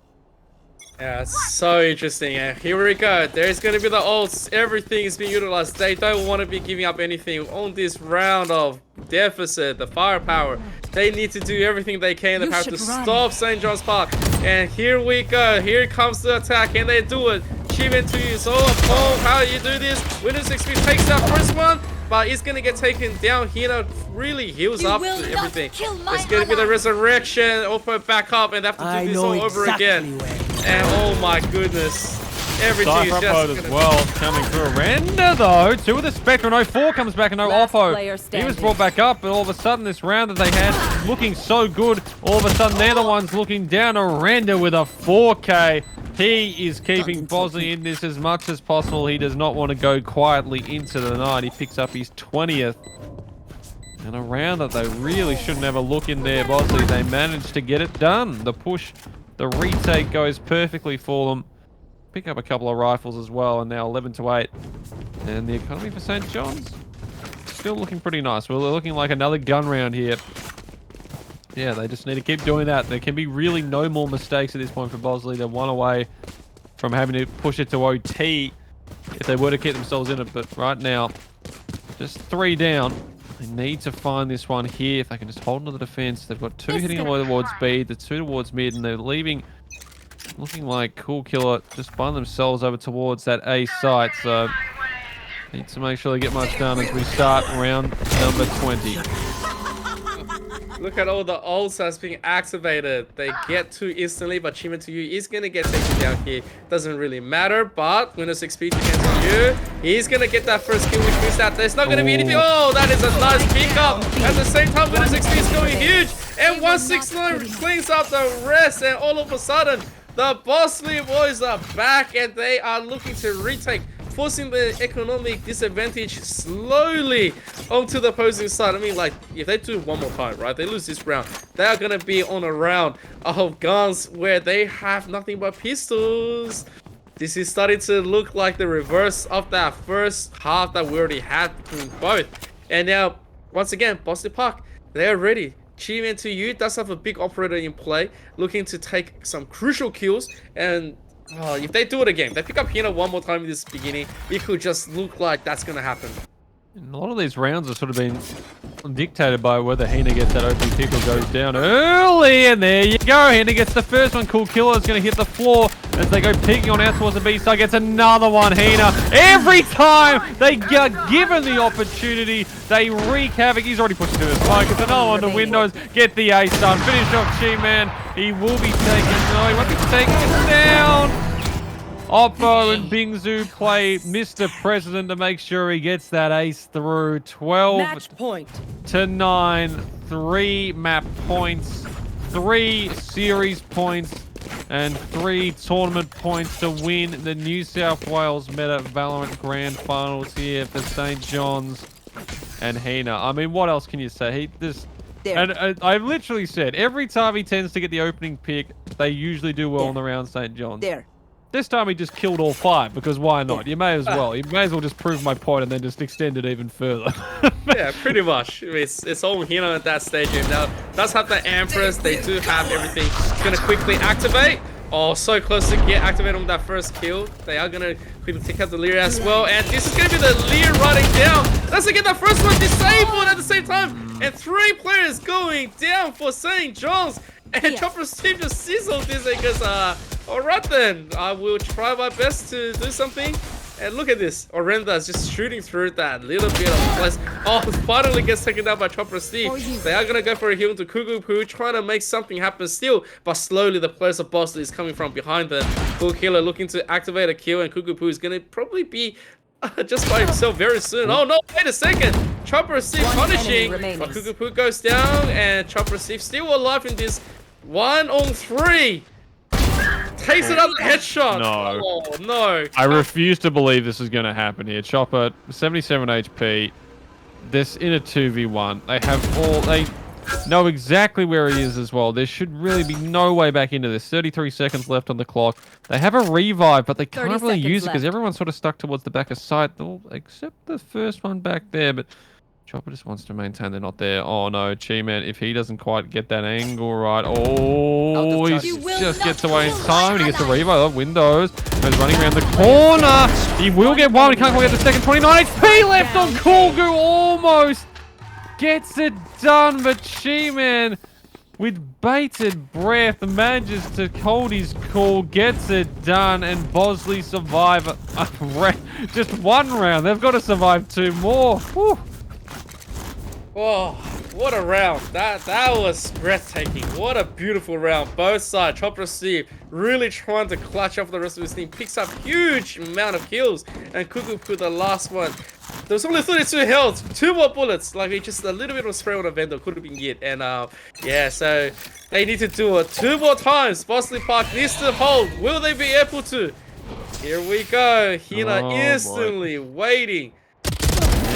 Yeah, it's so interesting. And here we go. There's going to be the ults. Everything is being utilized. They don't want to be giving up anything on this round of deficit, the firepower. They need to do everything they can. They have to stop St. John's Park. And here we go. Here comes the attack, and they do it. Achievement to You. So, Paul, how do you do this? Windows XP takes that first one, but it's going to get taken down. Hina really heals up everything. It's going to be the resurrection. Open back up, and they have to do this all over again. And oh my goodness, everything is just as well coming through. Render though, 2 with the Spectre, and 04 comes back, and no Oppo. He was brought back up, but all of a sudden this round that they had looking so good, all of a sudden they're the ones looking down. A Render with a 4K. He is keeping Bosley in this as much as possible. He does not want to go quietly into the night. He picks up his 20th. And a round that they really shouldn't have a look in there, Bosley. They managed to get it done. The push, the retake goes perfectly for them. Pick up a couple of rifles as well, and now 11-8. And the economy for St. John's still looking pretty nice. Well, they're looking like another gun round here. Yeah, they just need to keep doing that. There can be really no more mistakes at this point for Bosley. They're 1 away from having to push it to OT if they were to keep themselves in it. But right now, just 3 down. They need to find this one here. If they can just hold onto the defense. They've got 2 hitting away towards B, the 2 towards mid, and they're leaving, looking like Cool Killer just by themselves over towards that A site. So need to make sure they get much done as we start round number 20. Look at all the ults that's being activated. They get 2 instantly, but Achievement to You is going to get taken down here. Doesn't really matter, but Windows XP depends on You. He's going to get that first kill, which means that there's not going to be anything. Oh, that is a nice pickup. At the same time, Windows XP is going huge. And 169 cleans up the rest. And all of a sudden, the Bosley boys are back, and they are looking to retake forcing the economic disadvantage slowly onto the opposing side. I mean, like, if they do one more time, right, they lose this round, they are going to be on a round of guns where they have nothing but pistols. This is starting to look like the reverse of that first half that we already had between both. And now, once again, Boston Park, they're ready. Chi-Man to you does have a big operator in play, looking to take some crucial kills. And if they do it again, they pick up Hina one more time in this beginning, it could just look like that's going to happen. And a lot of these rounds have sort of been dictated by whether Hina gets that opening pick or goes down early. And there you go. Hina gets the first one. Cool Killer is going to hit the floor as they go peeking on out towards the B side. Gets another one. Hina. Every time they get given the opportunity, they wreak havoc. He's already pushed through the smoke. It's another one to Windows. Get the ace done. Finish off Chi-Man. He will be taken. No, he won't be taking it down. Oppo and Bingzu play Mr. President to make sure he gets that ace through. 12 to 9, 3 map points, 3 series points, and 3 tournament points to win the New South Wales Meta Valorant Grand Finals here for St. John's and Hina. I mean, what else can you say? I've literally said every time he tends to get the opening pick, they usually do well in the round St. John's. This time he just killed all 5 because why not? You may as well. You may as well just prove my point and then just extend it even further. Yeah, pretty much. It's all Hina at that stage. Now, does have the Empress. They do have everything. It's going to quickly activate. Oh, so close to get activated on that first kill. They are going to quickly take out the Lear as well. And this is going to be the Lear running down. Let's get that first one disabled at the same time. And 3 players going down for St. John's. And Chopper Steve just sizzled this because, alright then, I will try my best to do something. And look at this, Orenda is just shooting through that little bit of place. Oh, finally gets taken down by Chopper Steve. They are going to go for a heal into Cuckoo Poo, trying to make something happen still. But slowly the players of Bosley is coming from behind them. Cool Killer looking to activate a kill, and Cuckoo Poo is going to probably be just by himself very soon. Oh no, wait a second. Chopper Steve punishing, but Cuckoo Poo goes down, and Chopper Steve still alive in this 1-on-3. Takes another headshot. No. Oh, no. I refuse to believe this is going to happen here. Chopper, 77 HP. This in a 2v1. They know exactly where he is as well. There should really be no way back into this. 33 seconds left on the clock. They have a revive, but they can't really use it because everyone's sort of stuck towards the back of sight, except the first one back there. But Chopper just wants to maintain they're not there. Oh no, Chi-Man, if he doesn't quite get that angle right. Oh, he just gets away in time. He gets a revive. Windows. He's running around the corner. He will get one. He can't quite get the second. 29 HP left on Kulgu. Almost gets it done, but Chi-Man, with bated breath, manages to hold his cool, gets it done, and Bosley survive just 1 round. They've got to survive 2 more. Whew. Oh, what a round. That was breathtaking. What a beautiful round. Both sides. Chopper Steve really trying to clutch up the rest of his team. Picks up huge amount of kills. And Cuckoo Poo, the last one. There was only 32 health. 2 more bullets. Like, just a little bit of spray on the vendor could have been it. And, yeah, so they need to do it 2 more times. Bosley Park needs to hold. Will they be able to? Here we go. Hina instantly waiting.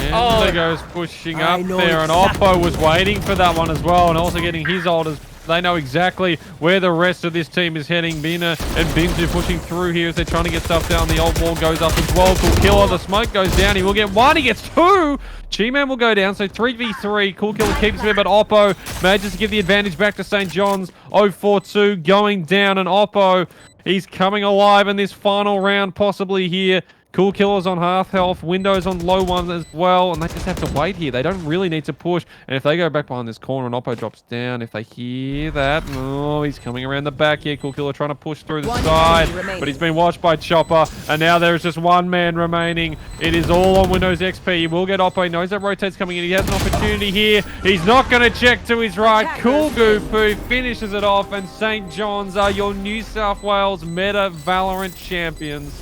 And there goes pushing up there, and Oppo was waiting for that one as well, and also getting his ult as they know exactly where the rest of this team is heading. Bina and Bingzu pushing through here as they're trying to get stuff down. The old wall goes up as well. Cool Killer, the smoke goes down. He will get 1, he gets 2. Chi-Man will go down, so 3v3. Cool Killer keeps him, but Oppo manages to give the advantage back to St. John's. 0-4-2 going down, and Oppo, he's coming alive in this final round, possibly here. Cool Killer's on half health, Windows on low one as well, and they just have to wait here. They don't really need to push, and if they go back behind this corner and Oppo drops down, if they hear that, oh, he's coming around the back here. Cool Killer trying to push through the side, but he's been watched by Chopper, and now there's just 1 man remaining. It is all on Windows XP. He will get Oppo. He knows that rotate's coming in. He has an opportunity here. He's not going to check to his right. Cool Poo finishes it off, and St. John's are your New South Wales Meta Valorant champions.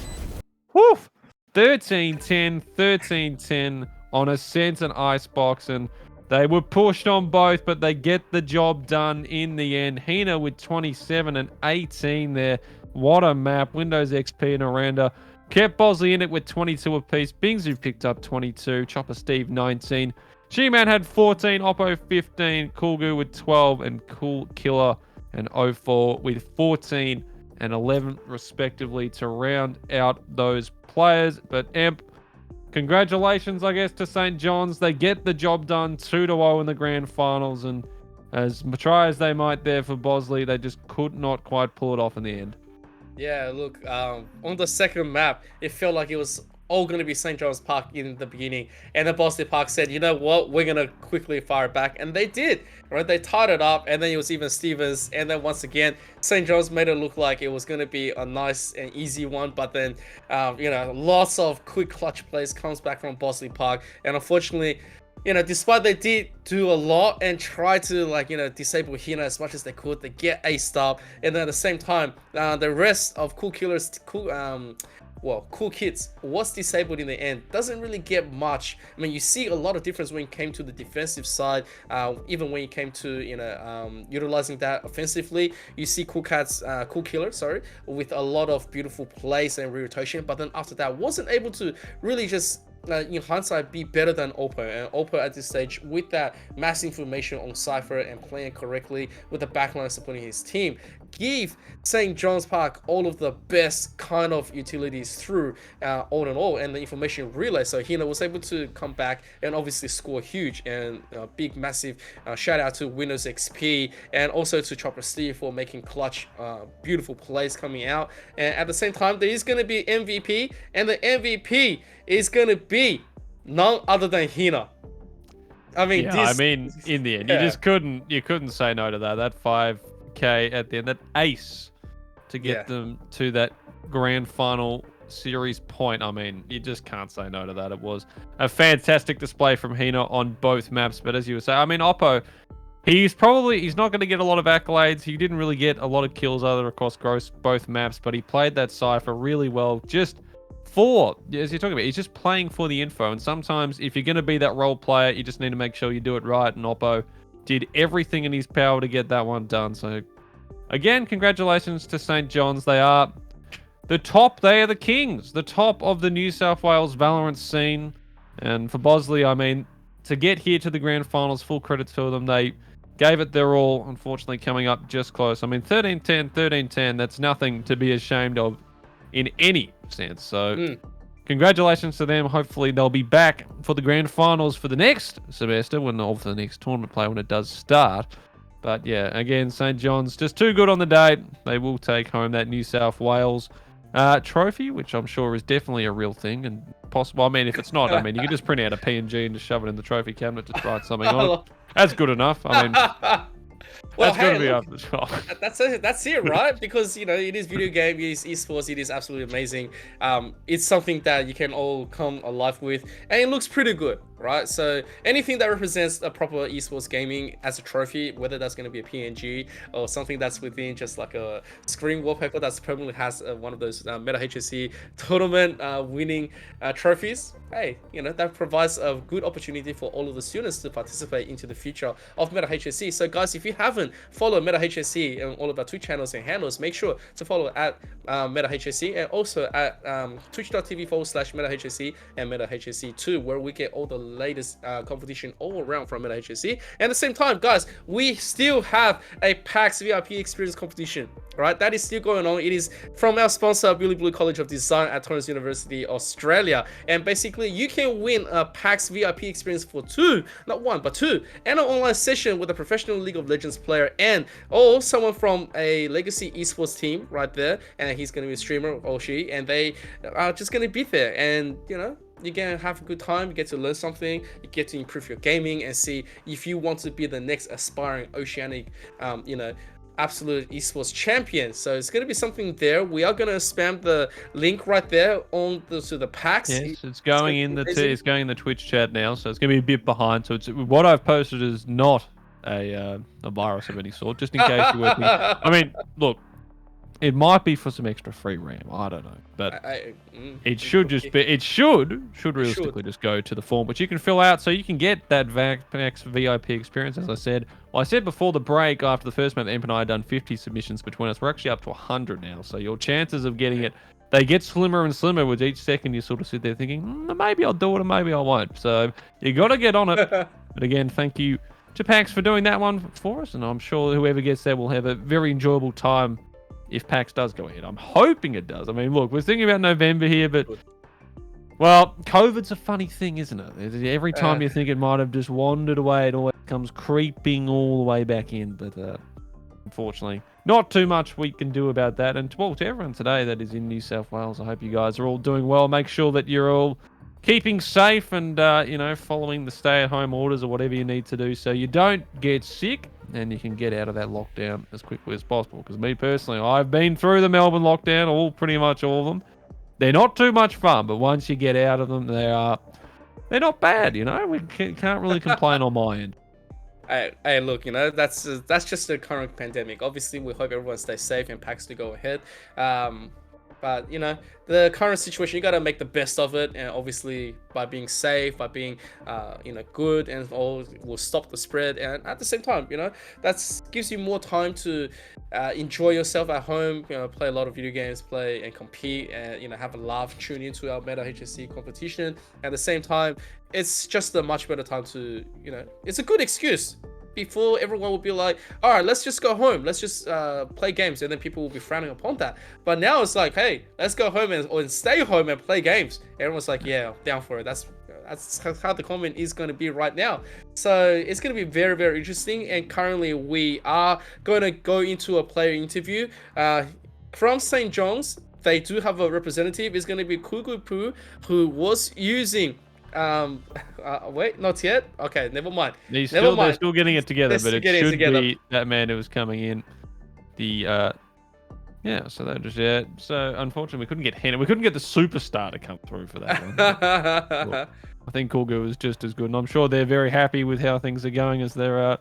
Whew! 13-10, 13-10 on Ascent and Icebox, and they were pushed on both, but they get the job done in the end. Hina with 27 and 18 there. What a map. Windows XP and Orenda kept Bosley in it with 22 apiece. Bingzu picked up 22, Chopper Steve 19. G-Man had 14, Oppo 15, Coolgoo with 12, and Cool Killer and 04 with 14 and 11 respectively to round out those players. But Emp, congratulations, I guess, to St. John's. They get the job done 2-0 in the grand finals, and as try as they might there for Bosley, they just could not quite pull it off in the end. Yeah, look, on the second map, it felt like it was all going to be St. John's Park in the beginning. And then Bosley Park said, you know what, we're going to quickly fire it back. And they did, right? They tied it up, and then it was even Stevens. And then once again, St. John's made it look like it was going to be a nice and easy one. But then, lots of quick clutch plays comes back from Bosley Park. And unfortunately, despite they did do a lot and try to disable Hina as much as they could, they get a stop, and then at the same time, the rest of Cool Kids was disabled in the end. Doesn't really get much. I mean, you see a lot of difference when it came to the defensive side, even when it came to utilizing that offensively. You see Cool Killer, with a lot of beautiful plays and rotation, but then after that wasn't able to really just in hindsight be better than Oppo. And Oppo at this stage, with that mass information on Cypher and playing correctly with the backline supporting his team, give St. John's Park all of the best kind of utilities through all in all, and the information relay. So Hina was able to come back and obviously score huge, and big massive shout out to Windows XP and also to Chopper Steve for making clutch beautiful plays coming out. And at the same time, there is going to be MVP, and the MVP is going to be none other than Hina. I mean, in the end, you couldn't say no to that. That 5K at the end, that ace to get them to that grand final series point. I mean, you just can't say no to that. It was a fantastic display from Hina on both maps. But as you were saying, I mean, Oppo, he's not going to get a lot of accolades. He didn't really get a lot of kills either across both maps, but he played that Cypher really well. Just as you're talking about, he's just playing for the info. And sometimes if you're going to be that role player, you just need to make sure you do it right. And Oppo did everything in his power to get that one done. So again, congratulations to St. John's. They are the top. They are the kings, the top of the New South Wales Valorant scene. And for Bosley, I mean, to get here to the grand finals, full credit to them. They gave it their all, unfortunately coming up just close. I mean, 13-10, that's nothing to be ashamed of in any sense. So congratulations to them. Hopefully they'll be back for the grand finals for the next semester, for the next tournament play when it does start. But yeah, again, St. John's just too good on the day. They will take home that New South Wales trophy, which I'm sure is definitely a real thing and possible. I mean, if it's not, I mean, you can just print out a PNG and just shove it in the trophy cabinet to write something on it. That's good enough. I mean, well, that's going to be up the top. That's it, right? Because it is video game, it is esports, it is absolutely amazing. It's something that you can all come alive with, and it looks pretty good, right? So anything that represents a proper esports gaming as a trophy, whether that's going to be a PNG or something that's within just like a screen wallpaper that's permanently has one of those Meta HSE tournament winning trophies, hey, that provides a good opportunity for all of the students to participate into the future of Meta HSE. So guys, if you haven't followed Meta HSE and all of our Twitch channels and handles, make sure to follow at Meta HSE, and also at twitch.tv/Meta HSE and Meta HSE2, where we get all the latest competition all around from Meta HSE. And at the same time, guys, we still have a PAX VIP experience competition, right? That is still going on. It is from our sponsor, Billy Blue College of Design at Torrens University, Australia. And basically, you can win a PAX VIP experience for not one, but two, and an online session with a professional League of Legends player or someone from a legacy esports team right there. And he's going to be a streamer or she, and they are just going to be there. And, you're going to have a good time. You get to learn something. You get to improve your gaming and see if you want to be the next aspiring oceanic, absolute esports champion. So it's going to be something there. We are going to spam the link right there to the PAX. Yes, it's going in the Twitch chat now, so it's going to be a bit behind. So what I've posted is not a virus of any sort, just in case you're working. I mean, look, it might be for some extra free RAM. I don't know, but it should just be. It should realistically just go to the form, which you can fill out, so you can get that Max VIP experience. As I said, I said before the break, after the first map, Emp and I had done 50 submissions between us. We're actually up to 100 now, so your chances of getting it they get slimmer and slimmer with each second. You sort of sit there thinking, maybe I'll do it or maybe I won't. So you got to get on it. But again, thank you to PAX for doing that one for us. And I'm sure whoever gets there will have a very enjoyable time if PAX does go ahead. I'm hoping it does. I mean, look, we're thinking about November here, but... Well, COVID's a funny thing, isn't it? Every time you think it might have just wandered away, it always comes creeping all the way back in. But unfortunately, not too much we can do about that. And well, to everyone today that is in New South Wales, I hope you guys are all doing well. Make sure that you're all keeping safe and, following the stay-at-home orders or whatever you need to do so you don't get sick and you can get out of that lockdown as quickly as possible. Because me personally, I've been through the Melbourne lockdown, pretty much all of them. They're not too much fun, but once you get out of them, they're not bad, We can't really complain on my end. Hey, look, that's just the current pandemic. Obviously, we hope everyone stays safe and PAX to go ahead. But the current situation, you gotta make the best of it, and obviously by being safe, by being good, and all will stop the spread. And at the same time, that gives you more time to enjoy yourself at home. Play a lot of video games, play and compete, and have a laugh, tune into our Meta HSE competition. At the same time, it's just a much better time to it's a good excuse. Before, everyone will be like, all right, let's just go home. Let's just play games. And then people will be frowning upon that. But now it's like, hey, let's go home or stay home and play games. Everyone's like, yeah, down for it. That's how the comment is going to be right now. So it's going to be very, very interesting. And currently we are going to go into a player interview from St. John's. They do have a representative. It's going to be Kugupu, who was using... wait, not yet. Okay, never mind. They're still getting it together, but it should be that man who was coming in. So that just So unfortunately, we couldn't get Hannah. We couldn't get the superstar to come through for that one. Look, I think Kugu was just as good, and I'm sure they're very happy with how things are going as they're.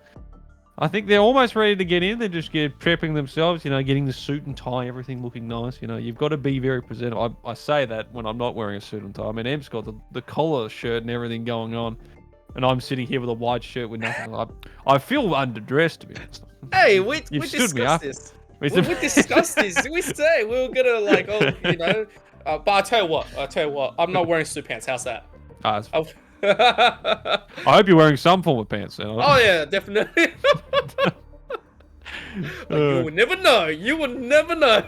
I think they're almost ready to get in. They're just prepping themselves, getting the suit and tie, everything looking nice. You've got to be very presentable. I say that when I'm not wearing a suit and tie. I mean, Em's got the collar shirt and everything going on, and I'm sitting here with a white shirt with nothing. I feel underdressed, to be honest. Hey, we discussed this. We discussed this. We say we were gonna but I tell you what, I'm not wearing suit pants. How's that? I hope you're wearing some form of pants. Oh yeah, definitely. You will never know. You will never know.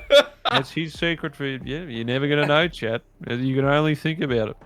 That's his secret for you. Yeah, you're never gonna know, chat. You can only think about it.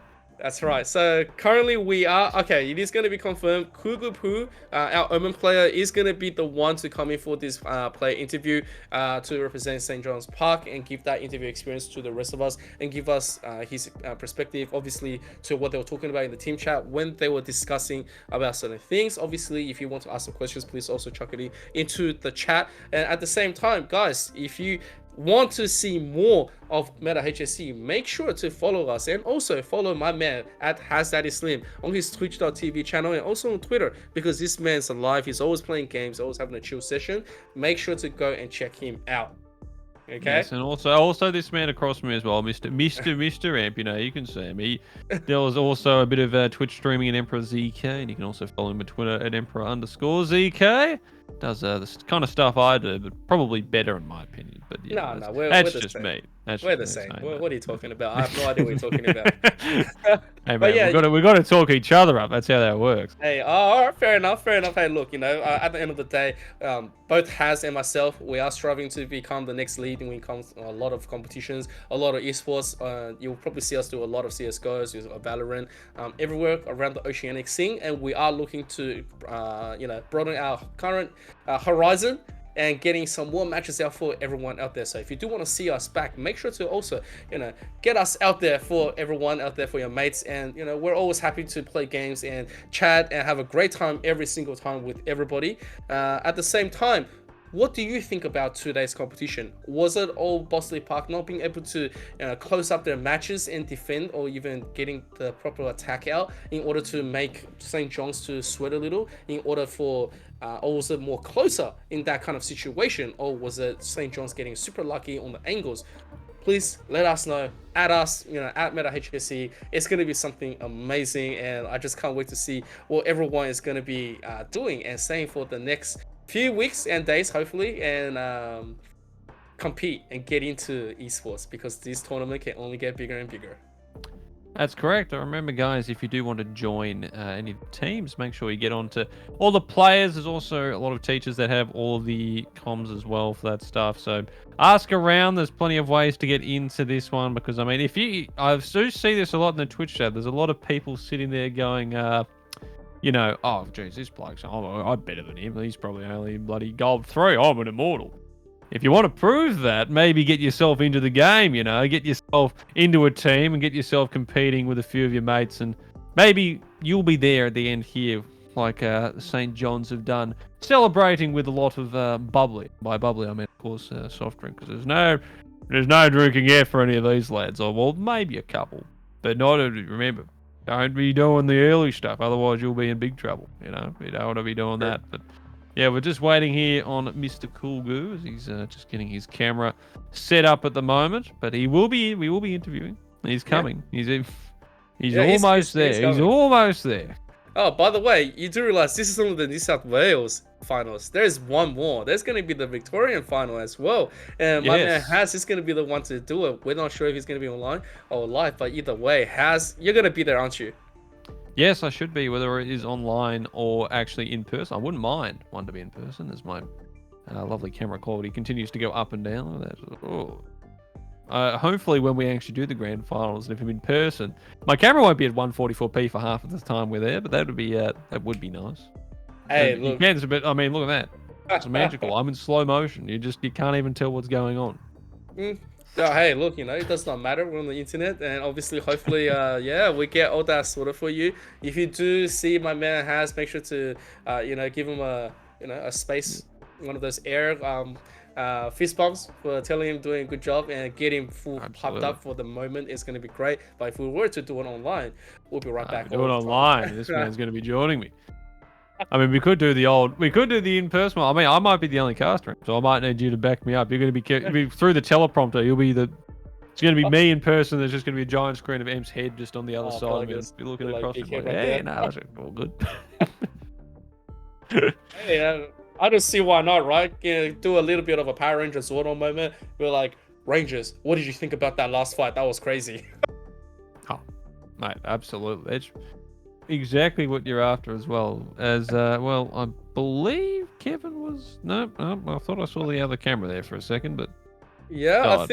That's right. So currently we are okay. It is going to be confirmed. Kugupu, our Omen player, is going to be the one to come in for this player interview to represent St. John's Park and give that interview experience to the rest of us and give us his perspective, obviously, to what they were talking about in the team chat when they were discussing about certain things. Obviously, if you want to ask some questions, please also chuck it into the chat. And at the same time, guys, if you want to see more of Meta HSE, make sure to follow us and also follow my man at HasDaddySlim on his twitch.tv channel and also on Twitter, because this man's alive. He's always playing games, always having a chill session. Make sure to go and check him out. Okay. Yes, and also this man across from me as well, Mr. Amp. You can see him. There was also a bit of Twitch streaming at Emperor ZK, and you can also follow him on Twitter at Emperor_ZK. Does the kind of stuff I do, but probably better in my opinion. But yeah, that's just me. We're the same. What are you talking about? I have no idea what you're talking about. Hey man, yeah, we got to talk each other up. That's how that works. Hey, all right, fair enough. Hey, look, at the end of the day, both Has and myself, we are striving to become the next lead when it comes to a lot of competitions, a lot of esports. You'll probably see us do a lot of CS:GOs, Valorant, everywhere around the oceanic scene, and we are looking to, broaden our current horizon and getting some more matches out for everyone out there. So if you do want to see us back, make sure to also get us out there for everyone out there, for your mates. And we're always happy to play games and chat and have a great time every single time with everybody. At the same time, what do you think about today's competition? Was it all Bosley Park not being able to close up their matches and defend, or even getting the proper attack out in order to make St. John's to sweat a little, in order for or was it more closer in that kind of situation, or was it St. John's getting super lucky on the angles? Please let us know. At us, at Meta HSE. It's going to be something amazing, and I just can't wait to see what everyone is going to be doing and saying for the next few weeks and days, hopefully. And compete and get into esports, because this tournament can only get bigger and bigger. That's correct. I remember, guys, if you do want to join any teams, make sure you get on to all the players. There's also a lot of teachers that have all the comms as well for that stuff. So ask around. There's plenty of ways to get into this one, because, I mean, I do see this a lot in the Twitch chat. There's a lot of people sitting there going, you know, oh, geez, this bloke's, I'm better than him. He's probably only bloody gold 3. I'm an immortal. If you want to prove that, maybe get yourself into the game, you know, get yourself into a team and get yourself competing with a few of your mates, and maybe you'll be there at the end here, like St. John's have done, celebrating with a lot of bubbly. By bubbly, I mean, of course, soft drink, because there's no drinking here for any of these lads. Or, well, maybe a couple, but not, remember, don't be doing the early stuff, otherwise you'll be in big trouble, you know, you don't want to be doing that. But yeah, we're just waiting here on Mr. Cool Goo, as he's just getting his camera set up at the moment. But we will be interviewing. He's coming. Yeah. He's almost there. He's almost there. Oh, by the way, you do realize this is only the New South Wales finals. There's one more. There's going to be the Victorian final as well. And my man Has is going to be the one to do it. We're not sure if he's going to be online or live, but either way, Has, you're going to be there, aren't you? Yes, I should be, whether it is online or actually in person. I wouldn't mind one to be in person, as my lovely camera quality continues to go up and down. Hopefully when we actually do the grand finals, and if I'm in person, my camera won't be at 144p for half of the time we're there, but that would be nice. Hey, and look. But I mean, look at that. It's magical. I'm in slow motion. You can't even tell what's going on. So, hey, look, you know, it does not matter. We're on the internet, and obviously, hopefully, yeah, we get all that sorted for you. If you do see my man Has, make sure to, you know, give him a space, one of those air fist bumps for telling him doing a good job, and get him full popped up for the moment. It's going to be great. But if we were to do it online, we'll be right back. Do it online. This man's going to be joining me. I mean, we could do the in-person one. I mean, I might be the only caster, so I might need you to back me up. You're going to be through the teleprompter. It's going to be me in person. There's just going to be a giant screen of M's head just on the other side of me. Be looking across it like, hey, no, that's all good. Hey, I don't see why not, right? You know, do a little bit of a Power Ranger Zordon moment. We're like, Rangers, what did you think about that last fight? That was crazy. Oh, mate, absolutely. It's exactly what you're after as well. As well, I believe Kevin was. No, I thought I saw the other camera there for a second, but yeah,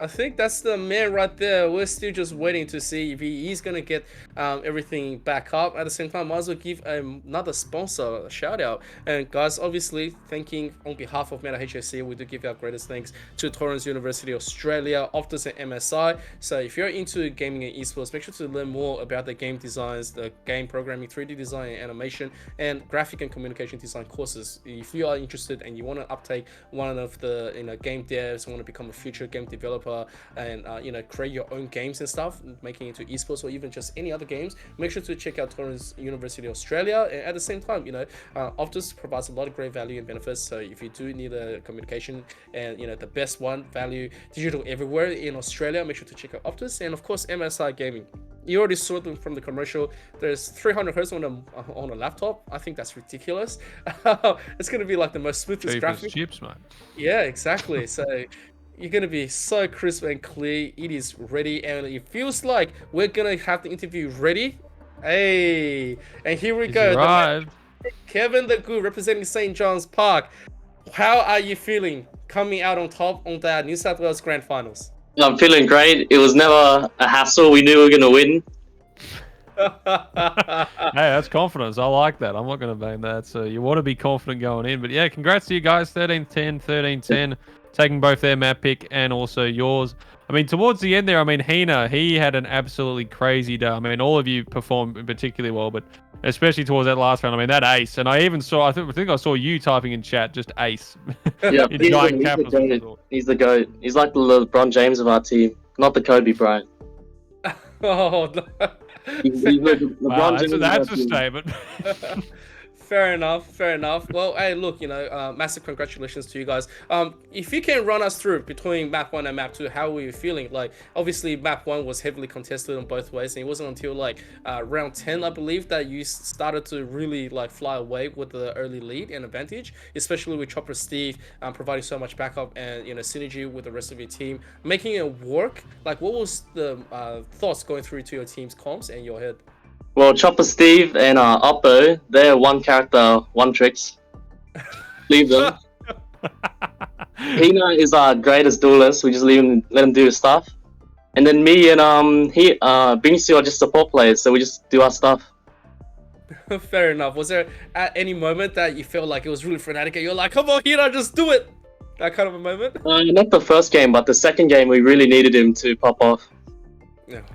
I think that's the man right there. We're still just waiting to see if he is going to get everything back up. At the same time, might as well give another sponsor a shout out. And guys, obviously, thanking on behalf of Meta HSE, we do give our greatest thanks to Torrens University Australia, Optus and MSI. So if you're into gaming and esports, make sure to learn more about the game designs, the game programming, 3D design and animation, and graphic and communication design courses. If you are interested and you want to uptake one of the game devs, want to become a future game developer, and create your own games and stuff, making it into esports or even just any other games, make sure to check out Torrens University Australia. And at the same time, Optus provides a lot of great value and benefits. So if you do need a communication and the best one, value digital everywhere in Australia, make sure to check out Optus. And of course, MSI Gaming. You already saw them from the commercial. There's 300 hertz on a laptop. I think that's ridiculous. It's gonna be like the most smoothest graphics. Chips, man. Yeah, exactly. So you're gonna be so crisp and clear. It is ready, and it feels like we're gonna have the interview ready. Hey, and here we go. Kevin the Goo representing St. John's Park. How are you feeling coming out on top on that New South Wales Grand Finals? I'm feeling great. It was never a hassle. We knew we were gonna win. Hey, that's confidence. I like that. I'm not going to bang that. So you want to be confident going in. But yeah, congrats to you guys. 13-10, 13-10. Taking both their map pick and also yours. I mean, towards the end there, I mean, Hina, he had an absolutely crazy day. I mean, all of you performed particularly well, but especially towards that last round. I mean, that ace. And I even saw, I think I saw you typing in chat, just ace. Yeah, he's the GOAT. He's like the LeBron James of our team, not the Kobe Bryant. Oh, no. He's LeBron James. That's a statement. Fair enough, fair enough. Well, hey, look, massive congratulations to you guys. If you can run us through between map 1 and map 2, how were you feeling? Like, obviously, map 1 was heavily contested on both ways, and it wasn't until like round 10, I believe, that you started to really like fly away with the early lead and advantage, especially with Chopper Steve providing so much backup and synergy with the rest of your team, making it work. Like, what was the thoughts going through to your team's comms and your head? Well, Chopper Steve and Oppo, they're one character, one tricks. Leave them. Hina is our greatest duelist. We just let him do his stuff. And then me and Bingsu are just support players, so we just do our stuff. Fair enough. Was there at any moment that you felt like it was really frenetic and you're like, come on, Hina, just do it? That kind of a moment? Not the first game, but the second game we really needed him to pop off.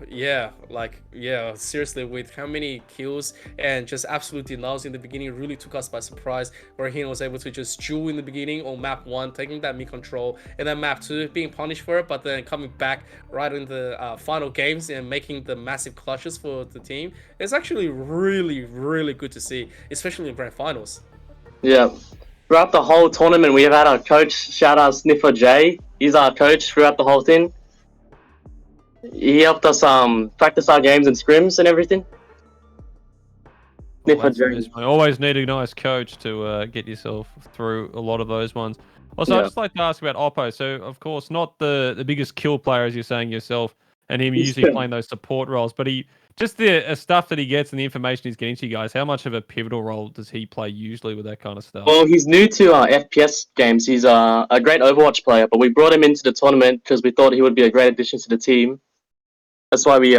Yeah, seriously, with how many kills and just absolute denials in the beginning really took us by surprise, where he was able to just duel in the beginning on map 1, taking that mid control, and then map 2 being punished for it, but then coming back right in the final games and making the massive clutches for the team. It's actually really, really good to see, especially in grand finals. Yeah. Throughout the whole tournament, we have had our coach, shout out Sniffer J. He's our coach throughout the whole thing. He helped us practice our games and scrims and everything. I always need a nice coach to get yourself through a lot of those ones. Also, I'd just like to ask about Oppo. So, of course, not the biggest kill player, as you're saying yourself, and him usually playing those support roles, but just the stuff that he gets and the information he's getting to you guys, how much of a pivotal role does he play usually with that kind of stuff? Well, he's new to FPS games. He's a great Overwatch player, but we brought him into the tournament because we thought he would be a great addition to the team. That's why he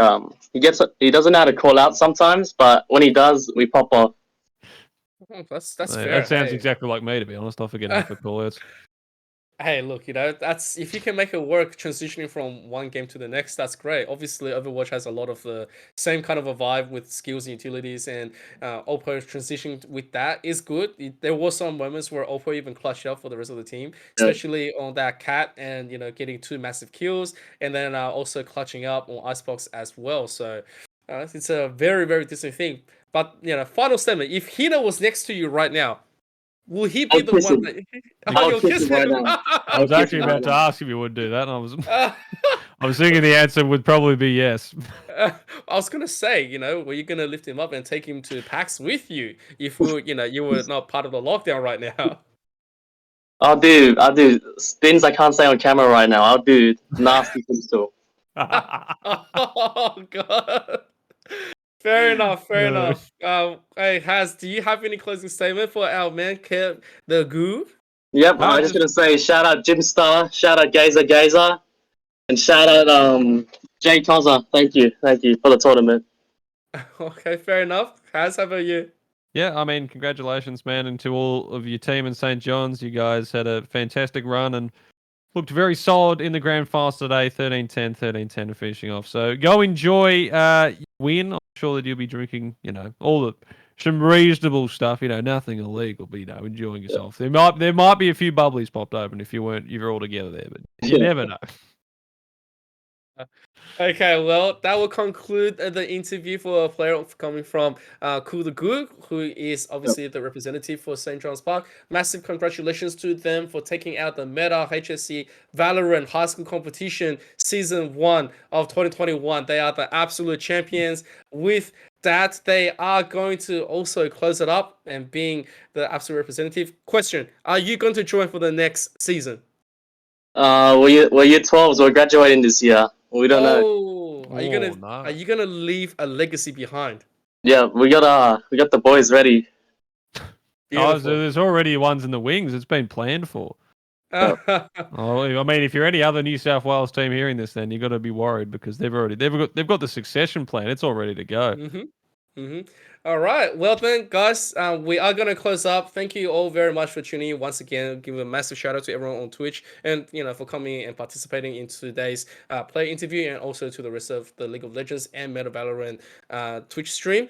doesn't know how to call out sometimes, but when he does, we pop off. That's fair. That sounds exactly like me, to be honest. I forget how to call outs. Hey, look, that's if you can make it work transitioning from one game to the next, that's great. Obviously, Overwatch has a lot of the same kind of a vibe with skills and utilities, and Oppo transitioning with that is good. There were some moments where Oppo even clutched up for the rest of the team, especially on that cat and getting 2 massive kills, and then also clutching up on Icebox as well. So it's a very, very distinct thing. But final statement: if Hina was next to you right now, will he be the one that... I'll kiss him right now. I was actually about to ask if you would do that, and I was thinking the answer would probably be yes. I was gonna say, were you gonna lift him up and take him to PAX with you if you were not part of the lockdown right now? I'll do things I can't say on camera right now. I'll do nasty things too. Oh god. Fair enough. Hey, do you have any closing statement for our man, Kev the Goo? Yep, I'm just gonna say shout out Jim Star, shout out Gazer, and shout out Jay Tozer. Thank you for the tournament. Okay, fair enough. How about you? Yeah, I mean, congratulations, man, and to all of your team in St. John's. You guys had a fantastic run and looked very solid in the grand finals today. 13-10, 13-10 finishing off. So go enjoy win. I'm sure that you'll be drinking, some reasonable stuff, nothing illegal, but enjoying yourself. There might be a few bubblies popped open if you're all together there, but you never know. Okay, well, that will conclude the interview for a player coming from Cool the Goo, who is obviously the representative for St. John's Park. Massive congratulations to them for taking out the Meta HSE Valorant High School Competition Season 1 of 2021. They are the absolute champions. With that, they are going to also close it up and being the absolute representative. Question, are you going to join for the next season? We're year 12s. We're graduating this year. We don't know. Are you gonna leave a legacy behind? Yeah, we got the boys ready. Oh, so there's already ones in the wings. It's been planned for. I mean, if you're any other New South Wales team hearing this, then you got to be worried because they've got the succession plan. It's all ready to go. All right. Well then, guys, we are going to close up. Thank you all very much for tuning in. Once again, give a massive shout out to everyone on Twitch and, for coming and participating in today's player interview, and also to the rest of the League of Legends and Meta Valorant Twitch stream.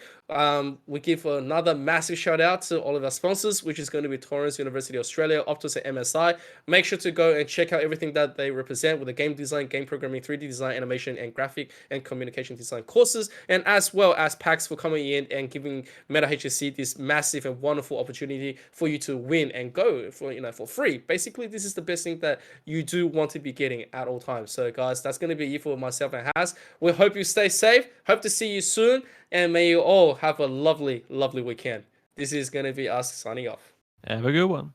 We give another massive shout out to all of our sponsors, which is going to be Torrens University Australia, Optus, and MSI. Make sure to go and check out everything that they represent with the game design, game programming, 3D design, animation, and graphic and communication design courses, and as well as PAX for coming in and giving giving Meta HSE this massive and wonderful opportunity for you to win and go for for free. Basically, this is the best thing that you do want to be getting at all times. So guys, that's going to be it for myself and Has. We hope you stay safe. Hope to see you soon, and may you all have a lovely weekend. This is going to be us signing off. Have a good one.